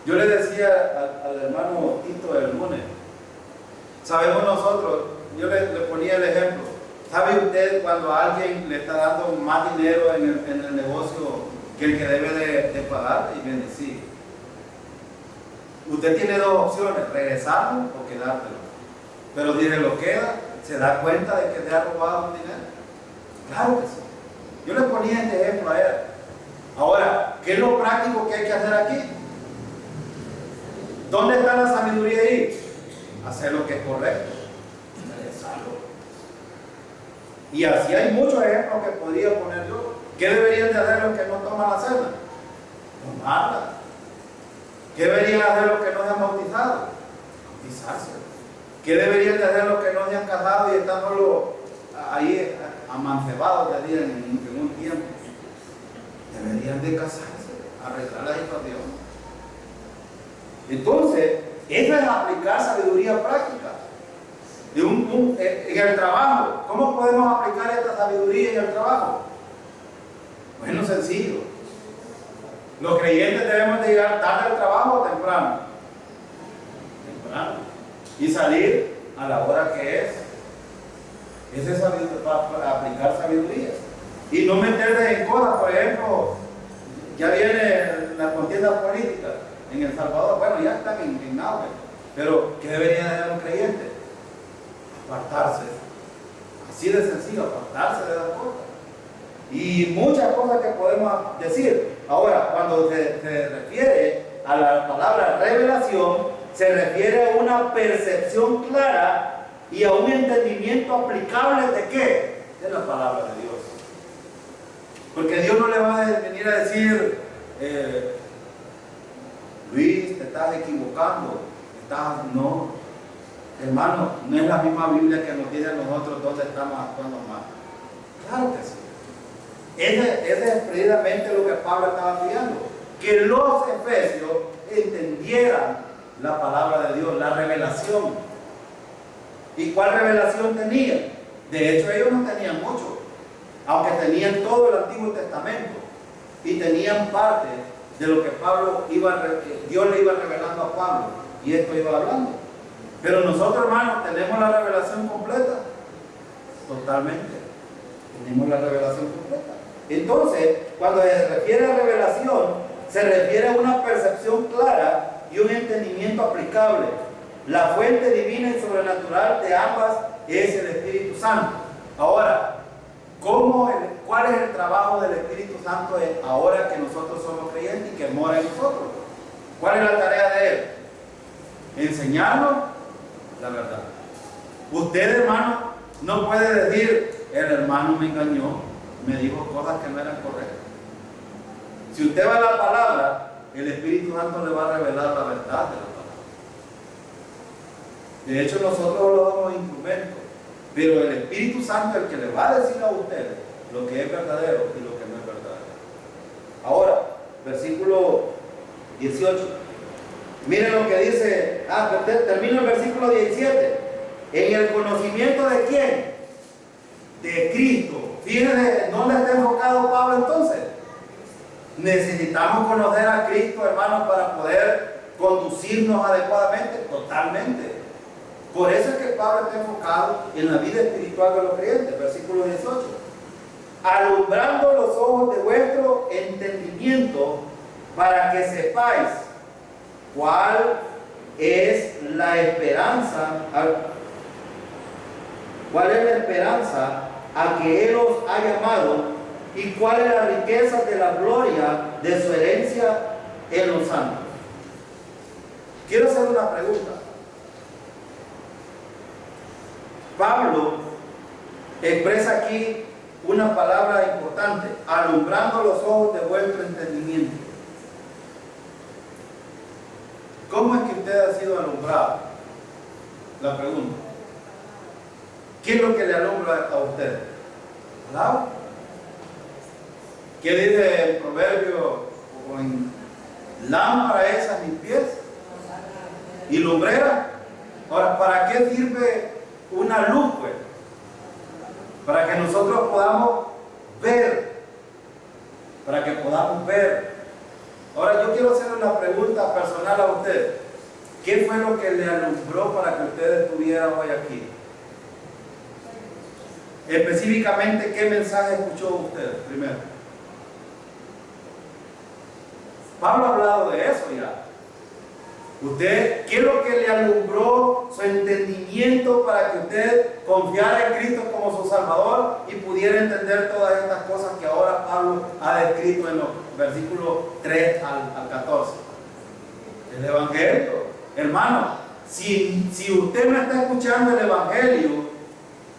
Yo le decía al hermano Tito del lunes, sabemos nosotros, yo le ponía el ejemplo, ¿sabe usted cuando a alguien le está dando más dinero en el negocio que el que debe de pagar? Y viene, sí. Usted tiene dos opciones, regresarlo o quedártelo. Pero si se lo queda, ¿se da cuenta de que te ha robado un dinero? Claro que sí. Yo le ponía este ejemplo a él. Ahora, ¿qué es lo práctico que hay que hacer aquí? ¿Dónde está la sabiduría ahí? Hacer lo que es correcto. Regresarlo. Y así hay muchos ejemplos que podría poner yo. ¿Qué deberían de hacer los que no toman la cena? Tomarla. ¿Qué deberían hacer los que no se han bautizado? Bautizarse. ¿Qué deberían de hacer los que no se han casado y están solo ahí amancebados, ya digan, en un tiempo? Deberían de casarse, arreglar la situación. Entonces, eso es aplicar sabiduría práctica. En el trabajo, ¿cómo podemos aplicar esta sabiduría en el trabajo? Bueno, sencillo. Los creyentes debemos de llegar tarde al trabajo o temprano. Temprano. Y salir a la hora que es. Ese es para aplicar sabiduría. Y no meterse en cosas, por ejemplo, ya viene la contienda política en El Salvador. Bueno, ya están en auge. Pero, ¿qué debería hacer un creyente? Apartarse. Así de sencillo, apartarse de las cosas. Y muchas cosas que podemos decir. Ahora, cuando se refiere a la palabra revelación, se refiere a una percepción clara y a un entendimiento aplicable ¿de qué? De la palabra de Dios. Porque Dios no le va a venir a decir, Luis, te estás equivocando, no, hermano, no es la misma Biblia que nos dice a nosotros dónde estamos actuando mal. Claro que sí. Ese es precisamente lo que Pablo estaba pidiendo, que los efesios entendieran la palabra de Dios, la revelación. ¿Y cuál revelación tenían? De hecho, ellos no tenían mucho, aunque tenían todo el Antiguo Testamento y tenían parte de lo que Dios le iba revelando a Pablo, y esto iba hablando. Pero nosotros, hermanos, tenemos la revelación completa. Totalmente. Tenemos la revelación completa. Entonces, cuando se refiere a revelación, se refiere a una percepción clara y un entendimiento aplicable. La fuente divina y sobrenatural de ambas es el Espíritu Santo. Ahora, ¿cuál es el trabajo del Espíritu Santo ahora que nosotros somos creyentes y que mora en nosotros? ¿Cuál es la tarea de Él? Enseñarnos la verdad. Usted, hermano, no puede decir, el hermano me engañó, me dijo cosas que no eran correctas. Si usted va a la palabra, el Espíritu Santo le va a revelar la verdad de la palabra. De hecho, nosotros lo damos instrumentos, pero el Espíritu Santo es el que le va a decir a usted lo que es verdadero y lo que no es verdadero. Ahora, versículo 18. Miren lo que dice, termino el versículo 17. En el conocimiento de quién? De Cristo. Fíjense, ¿dónde está enfocado Pablo entonces? Necesitamos conocer a Cristo, hermanos, para poder conducirnos adecuadamente, totalmente. Por eso es que Pablo está enfocado en la vida espiritual de los creyentes. Versículo 18. Alumbrando los ojos de vuestro entendimiento para que sepáis cuál es la esperanza a que Él os ha llamado y cuál es la riqueza de la gloria de su herencia en los santos. Quiero hacer una pregunta. Pablo expresa aquí una palabra importante: alumbrando los ojos de vuestro entendimiento. ¿Cómo es que usted ha sido alumbrado? La pregunta. ¿Qué es lo que le alumbra a usted? ¿Palabra? ¿Qué dice el proverbio? Lámpara es a mis pies y lumbrera. Ahora, ¿para qué sirve una luz, pues? Para que nosotros podamos ver. Para que podamos ver. Ahora, yo quiero hacer una pregunta personal a usted. ¿Qué fue lo que le alumbró para que usted estuviera hoy aquí? Específicamente, ¿qué mensaje escuchó usted primero? Pablo ha hablado de eso ya. ¿Usted qué es lo que le alumbró su entendimiento para que usted confiara en Cristo como su Salvador y pudiera entender todas estas cosas que ahora Pablo ha descrito en los versículos 3 al 14? El Evangelio. Hermano, si usted no está escuchando el Evangelio,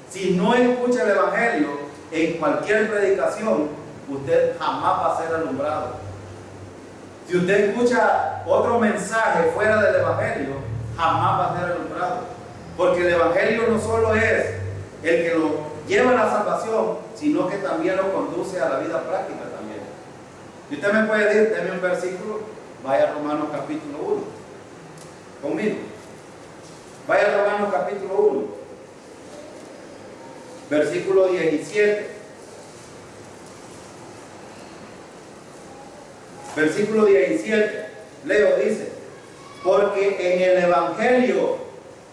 si no escucha el Evangelio en cualquier predicación, usted jamás va a ser alumbrado. Si usted escucha otro mensaje fuera del Evangelio, jamás va a ser alumbrado. Porque el Evangelio no solo es el que lo lleva a la salvación, sino que también lo conduce a la vida práctica también. Y usted me puede decir, deme un versículo, vaya a Romanos capítulo 1, conmigo. Vaya a Romanos capítulo 1, versículo 17. Versículo 17, leo, dice: porque en el Evangelio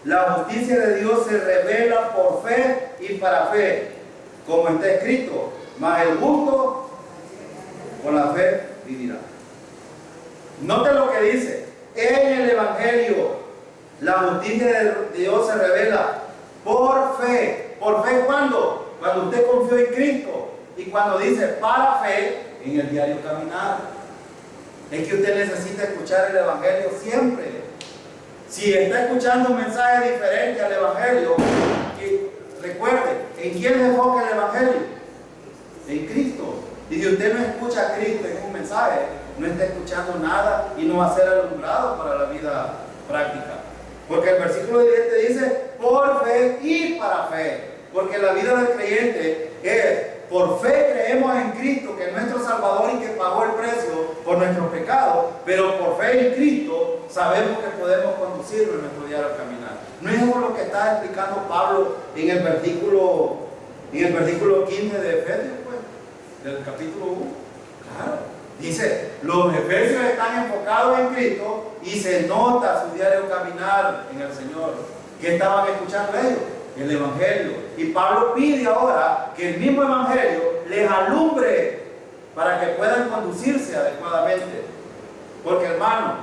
la justicia de Dios se revela por fe y para fe, como está escrito, mas el justo con la fe vivirá. Note lo que dice: en el Evangelio la justicia de Dios se revela por fe. ¿Por fe cuándo? Cuando usted confió en Cristo. Y cuando dice para fe, en el diario caminar. Es que usted necesita escuchar el Evangelio siempre. Si está escuchando un mensaje diferente al Evangelio, recuerde, ¿en quién se enfoca el Evangelio? En Cristo. Y si usted no escucha a Cristo en un mensaje, no está escuchando nada y no va a ser alumbrado para la vida práctica. Porque el versículo 10 te dice, por fe y para fe. Porque la vida del creyente es, por fe creemos en Cristo, que es nuestro Salvador y que pagó el precio por nuestros pecados, pero por fe en Cristo sabemos que podemos conducirlo en nuestro diario caminar. No es eso lo que está explicando Pablo en el versículo 15 de Efesios, pues, del capítulo 1. Claro. Dice, los efesios están enfocados en Cristo y se nota su diario caminar en el Señor. ¿Qué estaban escuchando ellos? El Evangelio. Y Pablo pide ahora que el mismo Evangelio les alumbre para que puedan conducirse adecuadamente. Porque, hermano,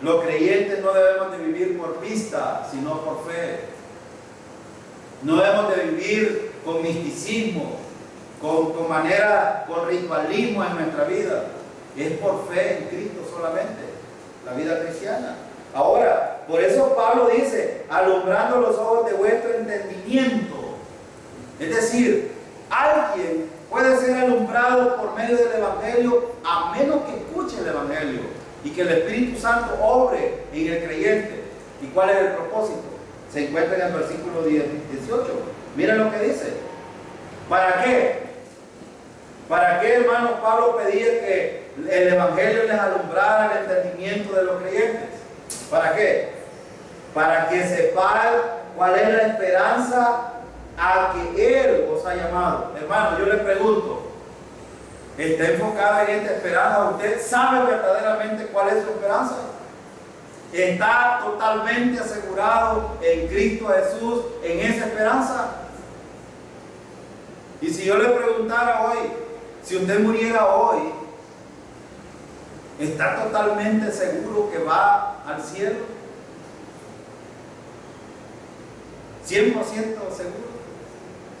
los creyentes no debemos de vivir por vista, sino por fe. No debemos de vivir con misticismo, con ritualismo en nuestra vida. Es por fe en Cristo solamente, la vida cristiana. Ahora, por eso Pablo dice, alumbrando los ojos de vuestro entendimiento. Es decir, alguien puede ser alumbrado por medio del Evangelio a menos que escuche el Evangelio y que el Espíritu Santo obre en el creyente. ¿Y cuál es el propósito? Se encuentra en el versículo 18. Miren lo que dice. ¿Para qué? ¿Para qué, hermano, Pablo pedía que el Evangelio les alumbrara el entendimiento de los creyentes? ¿Para qué? Para que sepan cuál es la esperanza a que Él os ha llamado. Hermano, yo le pregunto, ¿está enfocada en esta esperanza? ¿Usted sabe verdaderamente cuál es su esperanza? ¿Está totalmente asegurado en Cristo Jesús en esa esperanza? Y si yo le preguntara hoy, si usted muriera hoy, ¿está totalmente seguro que va al cielo? ¿100% seguro?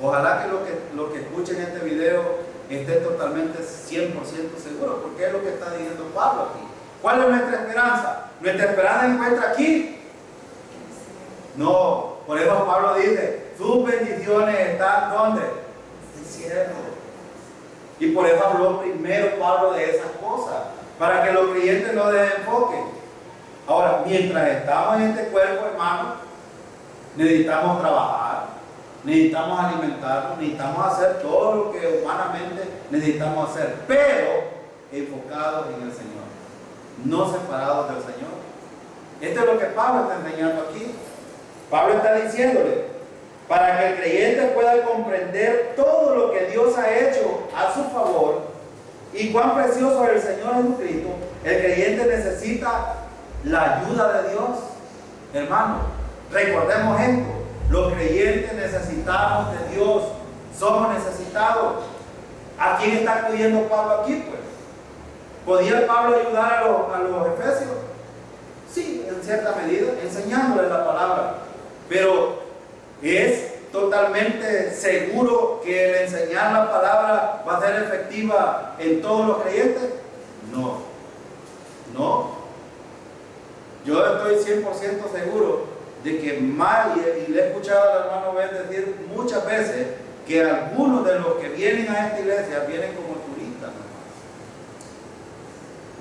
Ojalá que lo que escuchen este video esté totalmente 100% seguro, porque es lo que está diciendo Pablo aquí. ¿Cuál es nuestra esperanza? ¿Nuestra esperanza se encuentra aquí? No, por eso Pablo dice, sus bendiciones están ¿dónde? En el cielo. Y por eso habló primero Pablo de esas cosas, para que los creyentes no desenfoquen. Ahora, mientras estamos en este cuerpo, hermano, necesitamos trabajar, necesitamos alimentarnos, necesitamos hacer todo lo que humanamente necesitamos hacer, pero enfocados en el Señor, no separados del Señor. Esto es lo que Pablo está enseñando aquí. Pablo está diciéndole, para que el creyente pueda comprender todo lo que Dios ha hecho a su favor y cuán precioso es el Señor Jesucristo, el creyente necesita la ayuda de Dios. Hermano, recordemos esto, los creyentes necesitamos de Dios, somos necesitados. ¿A quién está acudiendo Pablo aquí, pues? ¿Podía Pablo ayudar a los efesios? Sí, en cierta medida, enseñándoles la palabra, pero ¿es totalmente seguro que el enseñar la palabra va a ser efectiva en todos los creyentes? No, no. Yo estoy 100% seguro de que más, y le he escuchado al hermano Ben decir muchas veces, que algunos de los que vienen a esta iglesia vienen como turistas.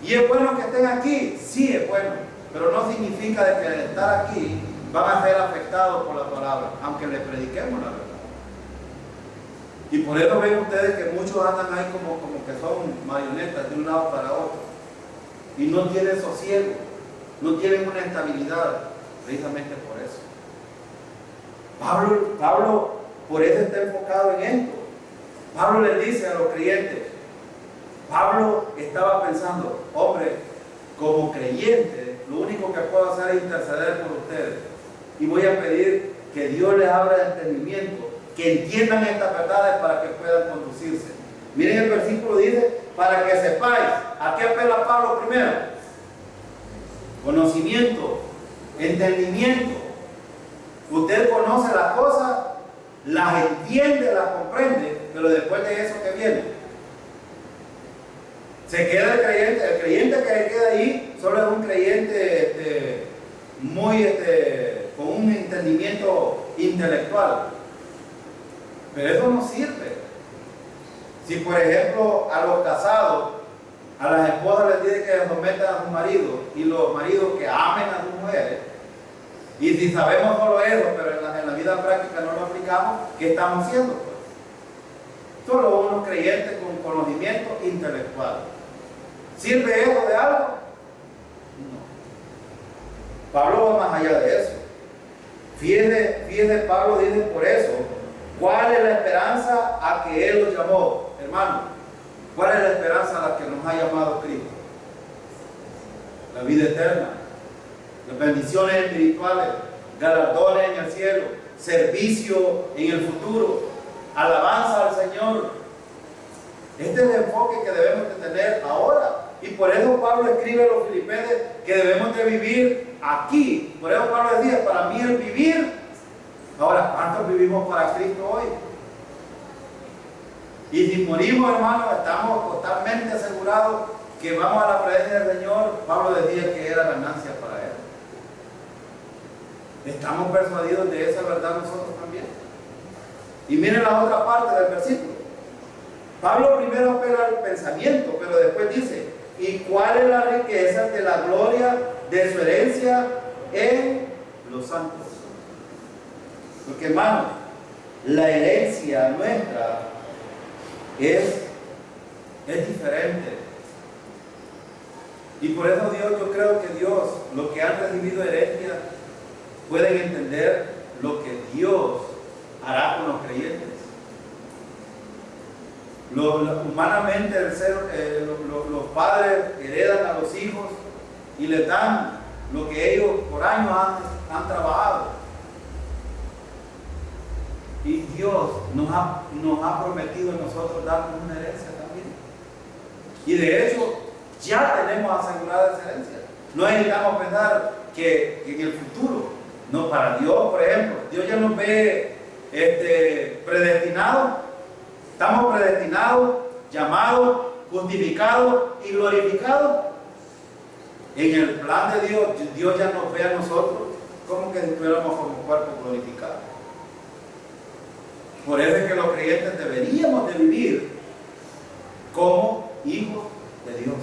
¿Y es bueno que estén aquí? Sí, es bueno, pero no significa de que al estar aquí van a ser afectados por la palabra, aunque les prediquemos la verdad. Y por eso ven ustedes que muchos andan ahí como que son marionetas de un lado para otro. Y no tienen sosiego, no tienen una estabilidad, precisamente por eso. Pablo por eso está enfocado en esto. Pablo le dice a los creyentes, Pablo estaba pensando, hombre, como creyente, lo único que puedo hacer es interceder por ustedes. Y voy a pedir que Dios les abra el entendimiento, que entiendan estas verdades para que puedan conducirse. Miren el versículo dice, para que sepáis. ¿A qué apela Pablo primero? Conocimiento, entendimiento. Usted conoce las cosas, las entiende, las comprende, pero después de eso, ¿qué viene? Se queda el creyente que se queda ahí, solo es un creyente muy con un entendimiento intelectual. Pero eso no sirve. Si por ejemplo a los casados, a las esposas les dice que se sometan a sus maridos, y los maridos que amen a sus mujeres, y si sabemos solo eso, pero en la vida práctica no lo aplicamos, ¿qué estamos haciendo? Pues? Solo unos creyentes con conocimiento intelectual. ¿Sirve eso de algo? No. Pablo va más allá de eso. Fíjese, Pablo dice por eso, ¿cuál es la esperanza a que Él los llamó? Hermano, ¿cuál es la esperanza a la que nos ha llamado Cristo? La vida eterna, las bendiciones espirituales, galardones en el cielo, servicio en el futuro, alabanza al Señor. Este es el enfoque que debemos de tener ahora. Y por eso Pablo escribe a los filipenses que debemos de vivir aquí. Por eso Pablo decía, para mí el vivir. Ahora, ¿cuántos vivimos para Cristo hoy? Y si morimos, hermanos, estamos totalmente asegurados que vamos a la presencia del Señor. Pablo decía que era ganancia para Él. Estamos persuadidos de esa verdad nosotros también. Y miren la otra parte del versículo. Pablo primero apela al pensamiento, pero después dice, ¿y cuál es la riqueza de la gloria de su herencia en los santos? Porque, hermano, la herencia nuestra es diferente. Y por eso yo creo que Dios, los que han recibido herencia, pueden entender lo que Dios hará con los creyentes. Humanamente los padres heredan a los hijos y les dan lo que ellos por años han trabajado. Y Dios nos ha prometido a nosotros darnos una herencia también. Y de hecho, ya tenemos asegurada esa herencia. No necesitamos pensar que en el futuro, no, para Dios, por ejemplo, Dios ya nos ve predestinados. Estamos predestinados, llamados, justificados y glorificados. En el plan de Dios, Dios ya nos ve a nosotros como que si estuviéramos como cuerpo glorificado. Por eso es que los creyentes deberíamos de vivir como hijos de Dios.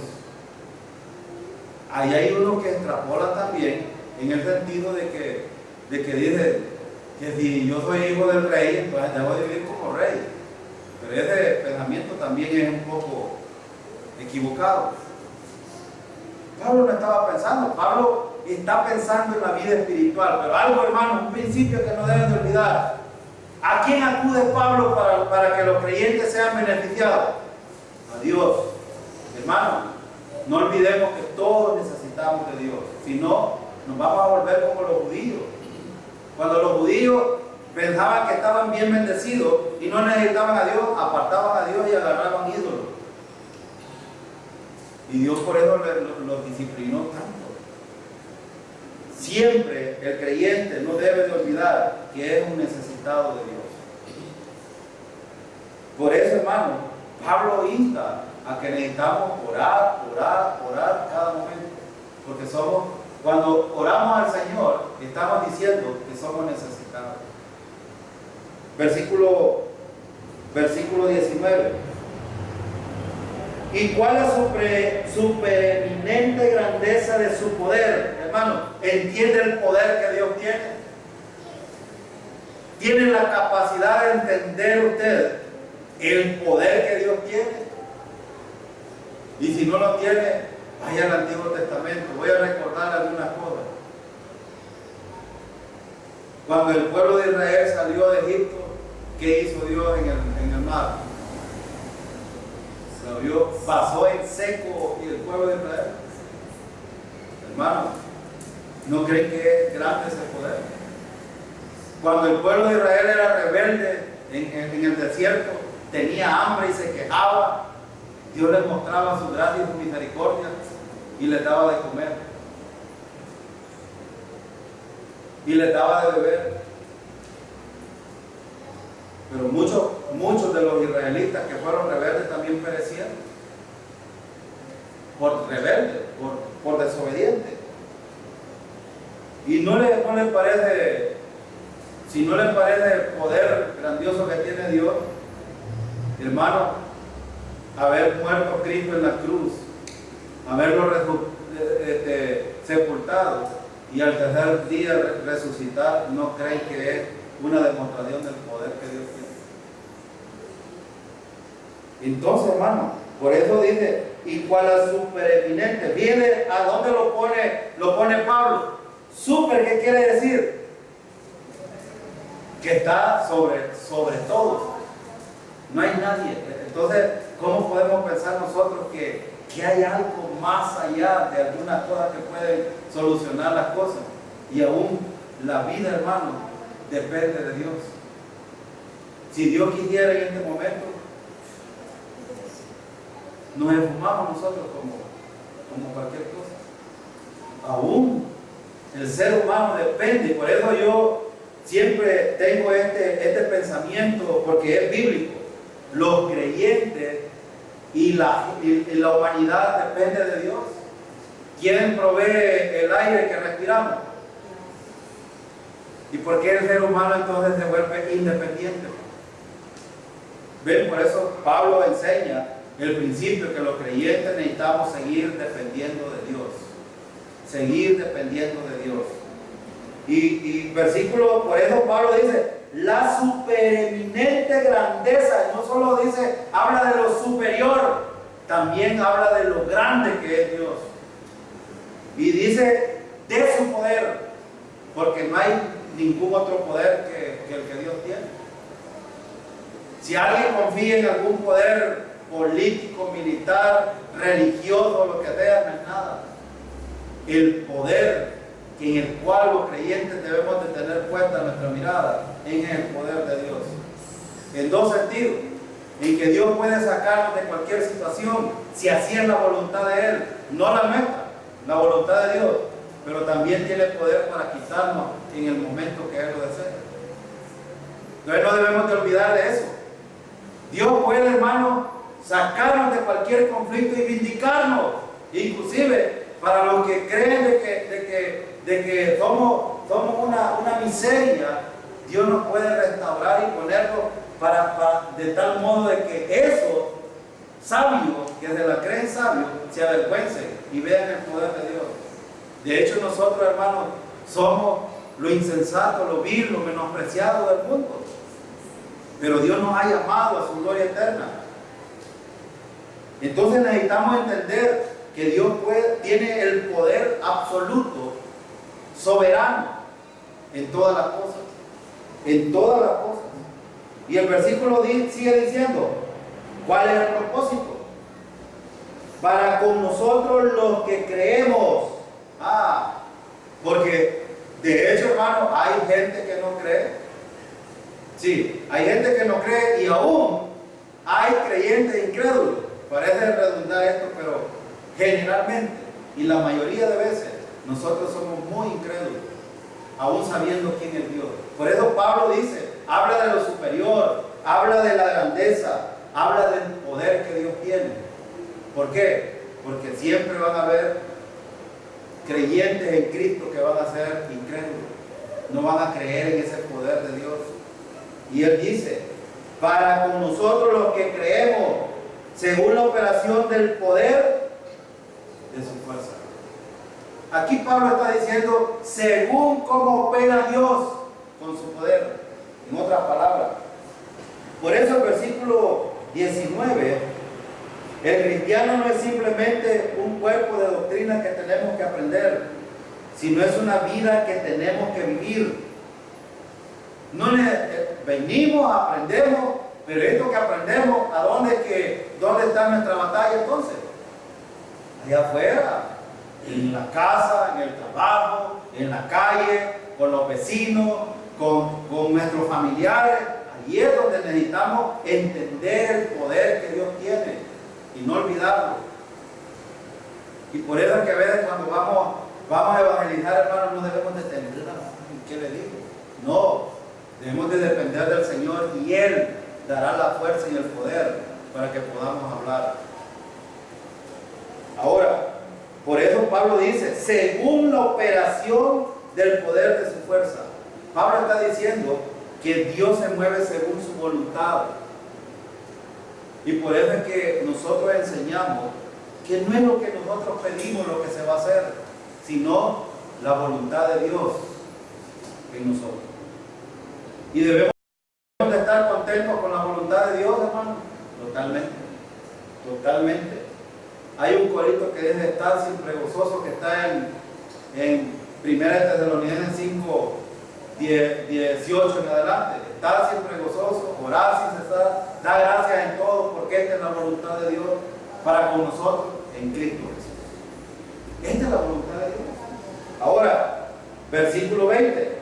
Ahí hay uno que extrapola también en el sentido de que dice que si yo soy hijo del rey, entonces debo de vivir como rey. Pero ese pensamiento también es un poco equivocado. Pablo no estaba pensando, Pablo está pensando en la vida espiritual, pero algo, hermano, un principio que no deben de olvidar. ¿A quién acude Pablo para que los creyentes sean beneficiados? A Dios. Hermano, no olvidemos que todos necesitamos de Dios, si no, nos vamos a volver como los judíos. Cuando los judíos pensaban que estaban bien bendecidos y no necesitaban a Dios, apartaban a Dios y agarraban ídolos. Y Dios por eso los disciplinó tanto. Siempre el creyente no debe de olvidar que es un necesitado de Dios. Por eso, hermano, Pablo insta a que necesitamos orar cada momento. Porque cuando oramos al Señor, estamos diciendo que somos necesitados. Versículo 19. ¿Y cuál es su preeminente grandeza de su poder? Hermano, ¿entiende el poder que Dios tiene? ¿Tiene la capacidad de entender usted el poder que Dios tiene? Y si no lo tiene, vaya al Antiguo Testamento. Voy a recordar algunas cosas. Cuando el pueblo de Israel salió de Egipto, ¿qué hizo Dios en el mar? Se abrió, pasó en seco y el pueblo de Israel. Hermano, ¿no creen que es grande ese poder? Cuando el pueblo de Israel era rebelde en el desierto, tenía hambre y se quejaba, Dios les mostraba su gracia y su misericordia y les daba de comer y les daba de beber. Pero muchos de los israelitas que fueron rebeldes también perecieron por rebeldes, por desobedientes. Y no le parece, si no le parece el poder grandioso que tiene Dios, hermano, haber muerto Cristo en la cruz, haberlo sepultado y al tercer día resucitar, ¿no creen que es una demostración del poder que Dios tiene? Entonces, hermano, por eso dice, y cual a supereminente, viene a dónde lo pone Pablo. Super, ¿qué quiere decir? Que está sobre todo. No hay nadie. Entonces, ¿cómo podemos pensar nosotros que hay algo más allá de algunas cosas que pueden solucionar las cosas? Y aún la vida, hermano, depende de Dios. Si Dios quisiera en este momento, nos enfumamos nosotros como cualquier cosa. Aún el ser humano depende. Por eso yo siempre tengo este pensamiento, porque es bíblico. Los creyentes y la humanidad depende de Dios. ¿Quién provee el aire que respiramos? ¿Y por qué el ser humano entonces se vuelve independiente? ¿Ven? Por eso Pablo enseña el principio que los creyentes necesitamos seguir dependiendo de Dios. Seguir dependiendo de Dios. Y versículo, por eso Pablo dice, la supereminente grandeza, no solo dice, habla de lo superior, también habla de lo grande que es Dios. Y dice, de su poder, porque no hay ningún otro poder que el que Dios tiene. Si alguien confía en algún poder político, militar, religioso, lo que sea, no es nada. El poder en el cual los creyentes debemos de tener puesta nuestra mirada en el poder de Dios. En dos sentidos: en que Dios puede sacarnos de cualquier situación si así es la voluntad de Él, no la nuestra, la voluntad de Dios, pero también tiene poder para quitarnos en el momento que Él lo desee. Entonces no debemos de olvidar de eso. Dios puede, hermano, sacarnos de cualquier conflicto y vindicarnos, inclusive para los que creen de que somos una miseria. Dios nos puede restaurar y ponerlo de tal modo de que esos sabios que se la creen sabios se avergüencen y vean el poder de Dios. De hecho, nosotros, hermanos, somos lo insensato, lo vil, lo menospreciado del mundo, pero Dios nos ha llamado a su gloria eterna. Entonces necesitamos entender que Dios tiene el poder absoluto, soberano, en todas las cosas. En todas las cosas. Y el versículo sigue diciendo, ¿cuál es el propósito? Para con nosotros los que creemos. Porque de hecho, hermano, hay gente que no cree. Sí, hay gente que no cree y aún hay creyentes incrédulos. Parece redundar esto, pero generalmente y la mayoría de veces nosotros somos muy incrédulos, aún sabiendo quién es Dios. Por eso Pablo dice, habla de lo superior, habla de la grandeza, habla del poder que Dios tiene. ¿Por qué? Porque siempre van a haber creyentes en Cristo que van a ser incrédulos, no van a creer en ese poder de Dios. Y él dice, para con nosotros los que creemos, según la operación del poder de su fuerza. Aquí Pablo está diciendo, según cómo opera Dios con su poder, en otras palabras. Por eso el versículo 19, el cristiano no es simplemente un cuerpo de doctrina que tenemos que aprender, sino es una vida que tenemos que vivir. No venimos, aprendemos, pero esto que aprendemos, ¿dónde está nuestra batalla entonces? Allá afuera, en la casa, en el trabajo, en la calle, con los vecinos, con nuestros familiares. Allí es donde necesitamos entender el poder que Dios tiene y no olvidarlo. Y por eso es que a veces cuando vamos a evangelizar, hermanos, no debemos de temblar. ¿Qué le digo? No, debemos de depender del Señor y Él dará la fuerza y el poder para que podamos hablar. Ahora, por eso Pablo dice, según la operación del poder de su fuerza. Pablo está diciendo que Dios se mueve según su voluntad. Y por eso es que nosotros enseñamos que no es lo que nosotros pedimos lo que se va a hacer, sino la voluntad de Dios en nosotros. Y debemos de estar contentos con la voluntad de Dios, hermano. Totalmente. Totalmente. Hay un corito que dice estar siempre gozoso, que está en 1 Tesalonicenses 5, 18 en adelante. Estar siempre gozoso, orar sin cesar, dar gracias en todo, porque esta es la voluntad de Dios para con nosotros en Cristo Jesús. Esta es la voluntad de Dios. Ahora, versículo 20.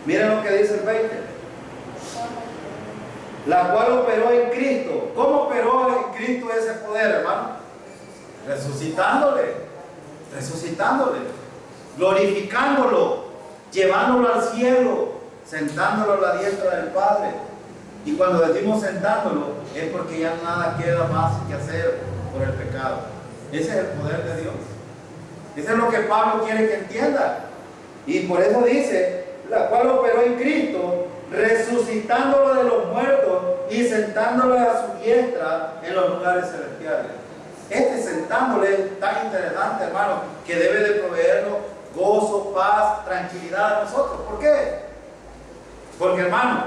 Miren lo que dice el 20. La cual operó en Cristo. ¿Cómo operó en Cristo ese poder, hermano? Resucitándole, glorificándolo, llevándolo al cielo, sentándolo a la diestra del Padre. Y cuando decimos sentándolo, es porque ya nada queda más que hacer por el pecado. Ese es el poder de Dios. Eso es lo que Pablo quiere que entienda. Y por eso dice, la cual operó en Cristo, resucitándolo de los muertos y sentándolo a su diestra en los lugares celestiales. Este sentándole es tan interesante, hermano, que debe de proveernos gozo, paz, tranquilidad a nosotros. ¿Por qué? Porque, hermano,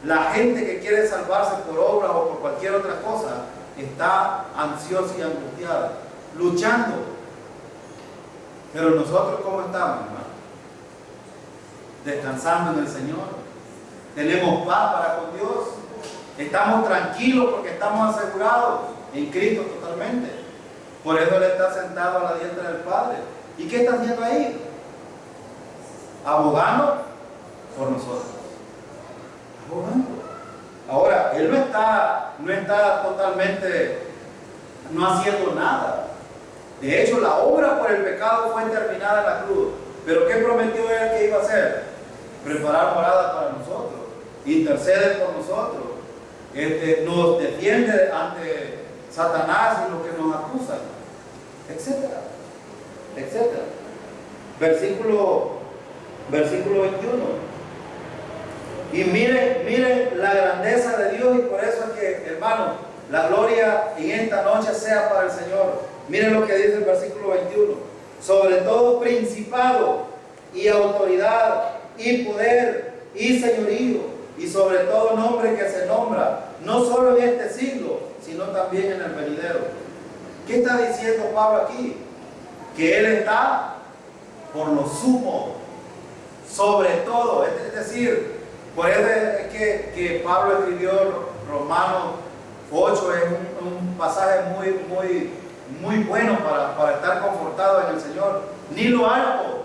la gente que quiere salvarse por obras o por cualquier otra cosa está ansiosa y angustiada, luchando. Pero nosotros, ¿cómo estamos, hermano? Descansando en el Señor. Tenemos paz para con Dios. Estamos tranquilos porque estamos asegurados en Cristo totalmente. Por eso Él está sentado a la diestra del Padre. ¿Y qué está haciendo ahí? Abogando por nosotros. Abogando. Ahora, Él no está totalmente no haciendo nada. De hecho, la obra por el pecado fue terminada en la cruz. ¿Pero qué prometió Él que iba a hacer? Preparar morada para nosotros, intercede por nosotros, nos defiende ante Satanás y los que nos acusan, etcétera, etcétera. Versículo 21. Y mire la grandeza de Dios, y por eso es que, hermano, la gloria en esta noche sea para el Señor. Miren lo que dice el versículo 21. Sobre todo principado y autoridad y poder y señorío y sobre todo nombre que se nombra, no solo en este siglo, sino también en el venidero. ¿Qué está diciendo Pablo aquí? Que Él está por lo sumo, sobre todo. Es decir, por eso es que Pablo escribió Romanos 8, es un pasaje muy bueno para estar confortado en el Señor. Ni lo alto,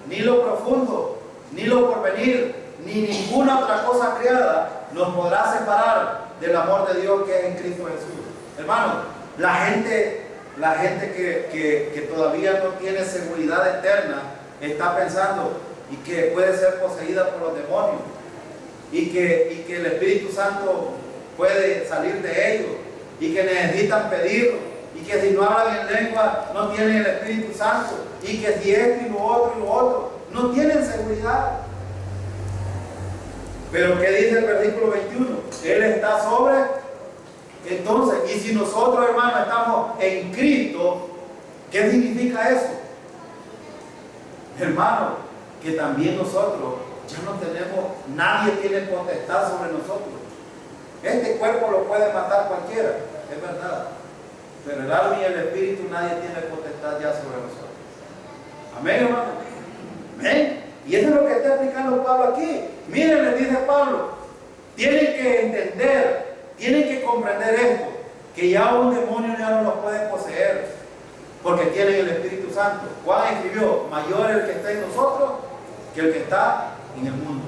ni lo profundo, ni lo porvenir, ni ninguna otra cosa creada nos podrá separar del amor de Dios que es en Cristo Jesús. Hermano, la gente que todavía no tiene seguridad eterna está pensando y que puede ser poseída por los demonios y que el Espíritu Santo puede salir de ellos y que necesitan pedirlo y que si no hablan en lengua no tienen el Espíritu Santo y que si esto y lo otro no tienen seguridad. Pero ¿qué dice el versículo 21? Él está sobre. Entonces, y si nosotros, hermanos, estamos en Cristo, ¿qué significa eso? Hermano, que también nosotros ya no tenemos, nadie tiene potestad sobre nosotros. Este cuerpo lo puede matar cualquiera, es verdad, pero el alma y el espíritu nadie tiene potestad ya sobre nosotros. Amén, hermano. Amén. Y eso es lo que está explicando Pablo aquí. Miren, le dice Pablo, tienen que entender, tienen que comprender esto, que ya un demonio ya no los puede poseer, porque tienen el Espíritu Santo. Juan escribió, mayor el que está en nosotros que el que está en el mundo.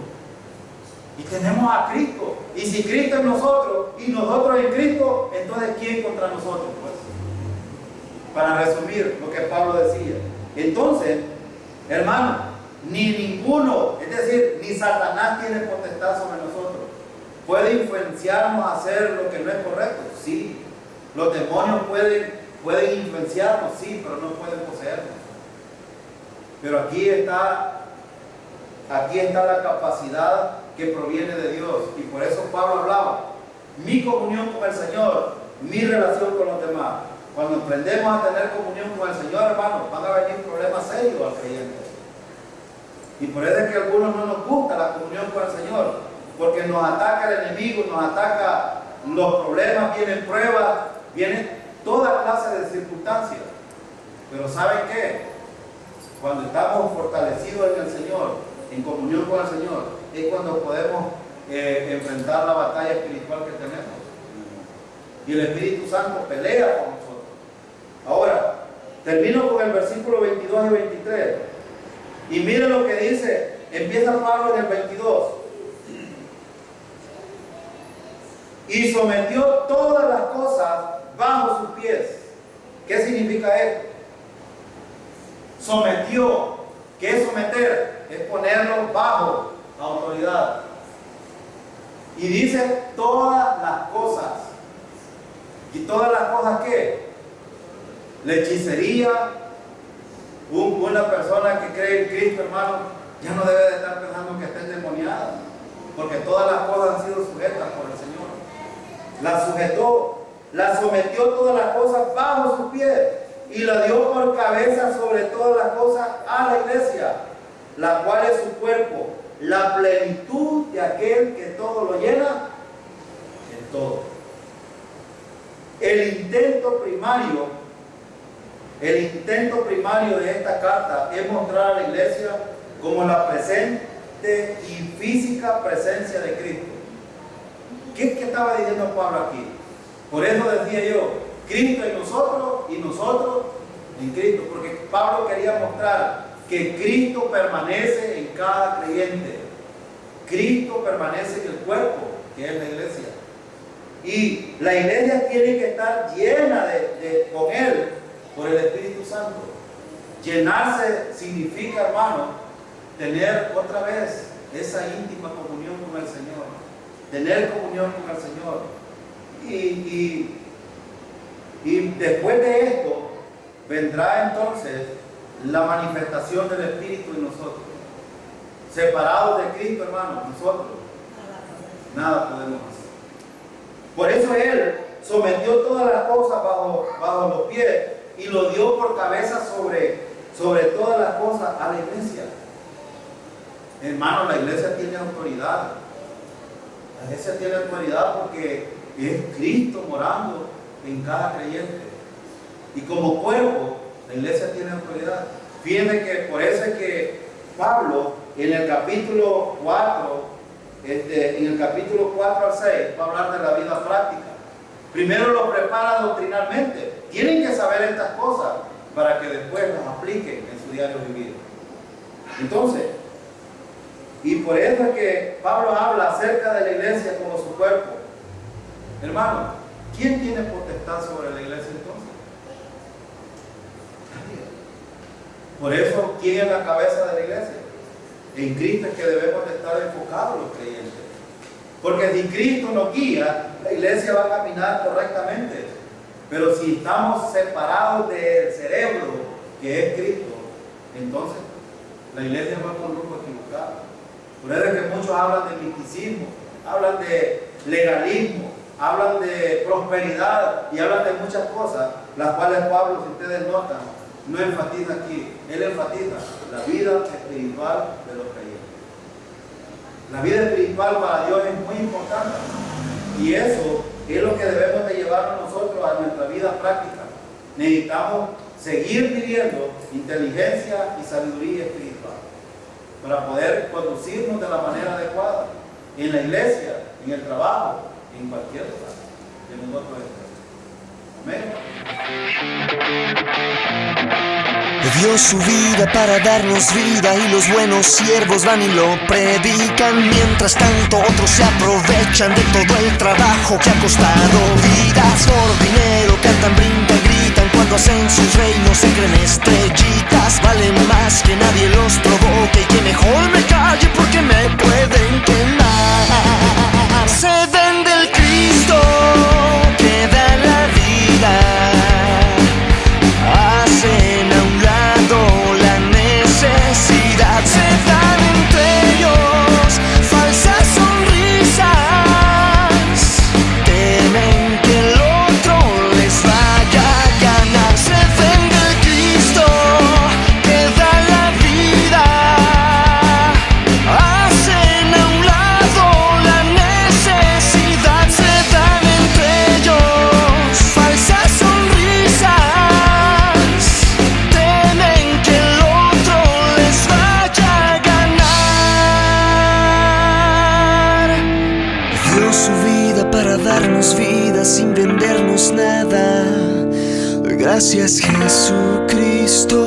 Y tenemos a Cristo. Y si Cristo en nosotros y nosotros en Cristo, entonces ¿quién contra nosotros? Pues, para resumir lo que Pablo decía. Entonces, hermano, ni ninguno, es decir, ni Satanás tiene potestad sobre nosotros. Puede influenciarnos a hacer lo que no es correcto, sí. Los demonios pueden influenciarnos, sí, pero no pueden poseernos. Pero aquí está aquí está la capacidad que proviene de Dios. Y por eso Pablo hablaba, mi comunión con el Señor, mi relación con los demás. Cuando aprendemos a tener comunión con el Señor, hermanos, van a venir problemas serios al creyente. Y por eso es que a algunos no nos gusta la comunión con el Señor, porque nos ataca el enemigo, nos ataca los problemas, vienen pruebas, vienen toda clase de circunstancias. Pero ¿saben qué? Cuando estamos fortalecidos en el Señor, en comunión con el Señor, es cuando podemos enfrentar la batalla espiritual que tenemos. Y el Espíritu Santo pelea con nosotros. Ahora, termino con el versículo 22 y 23. Y miren lo que dice, empieza Pablo en el 22. Y sometió todas las cosas bajo sus pies. ¿Qué significa esto? Sometió. ¿Qué es someter? Es ponerlo bajo autoridad. Y dice todas las cosas. ¿Y todas las cosas qué? La hechicería. Una persona que cree en Cristo, hermano, ya no debe de estar pensando que está endemoniada, porque todas las cosas han sido sujetas por el Señor. La sujetó, la sometió todas las cosas bajo sus pies y la dio por cabeza sobre todas las cosas a la iglesia, la cual es su cuerpo, la plenitud de aquel que todo lo llena en todo. El intento primario de esta carta es mostrar a la iglesia como la presente y física presencia de Cristo. ¿Qué es que estaba diciendo Pablo aquí? Por eso decía yo, Cristo en nosotros y nosotros en Cristo, porque Pablo quería mostrar que Cristo permanece en cada creyente. Cristo permanece en el cuerpo, que es la iglesia. Y la iglesia tiene que estar llena con Él, por el Espíritu Santo. Llenarse significa, hermano, tener otra vez esa íntima comunión con el Señor. Tener comunión con el Señor. Y después de esto, vendrá entonces la manifestación del Espíritu en nosotros. Separados de Cristo, hermano, nosotros nada podemos hacer. Por eso Él sometió todas las cosas bajo los pies y lo dio por cabeza sobre todas las cosas a la iglesia. Hermano, la iglesia tiene autoridad. La iglesia tiene autoridad porque es Cristo morando en cada creyente. Y como cuerpo, la iglesia tiene autoridad. Fíjense que por eso es que Pablo, en el capítulo 4, en el capítulo 4 al 6, va a hablar de la vida práctica. Primero lo prepara doctrinalmente. Tienen que saber estas cosas para que después las apliquen en su diario vivir. Entonces, y por eso es que Pablo habla acerca de la iglesia como su cuerpo. Hermano, ¿quién tiene potestad sobre la iglesia entonces? Por eso, ¿quién es la cabeza de la iglesia? En Cristo es que debemos de estar enfocados los creyentes. Porque si Cristo nos guía, la iglesia va a caminar correctamente. Pero si estamos separados del cerebro, que es Cristo, entonces la iglesia va por un rumbo equivocado. Por eso es que muchos hablan de misticismo, hablan de legalismo, hablan de prosperidad y hablan de muchas cosas, las cuales Pablo, si ustedes notan, no enfatiza aquí. Él enfatiza la vida espiritual de los creyentes. La vida espiritual para Dios es muy importante. Y eso es lo que debemos de llevarnos nosotros a nuestra vida práctica. Necesitamos seguir viviendo inteligencia y sabiduría espiritual para poder conducirnos de la manera adecuada en la iglesia, en el trabajo, en cualquier lugar que nosotros estemos. Amén. Dio su vida para darnos vida y los buenos siervos van y lo predican. Mientras tanto otros se aprovechan de todo el trabajo que ha costado vidas. Por dinero cantan, brincan, gritan, cuando hacen sus reinos se creen estrellitas. Valen más que nadie los provoque y que mejor me calle porque me pueden quemar. Se vende el Cristo que da la vida. Hacen a un lado la necesidad, se dan entre dio su vida para darnos vida sin vendernos nada. Gracias, Jesucristo.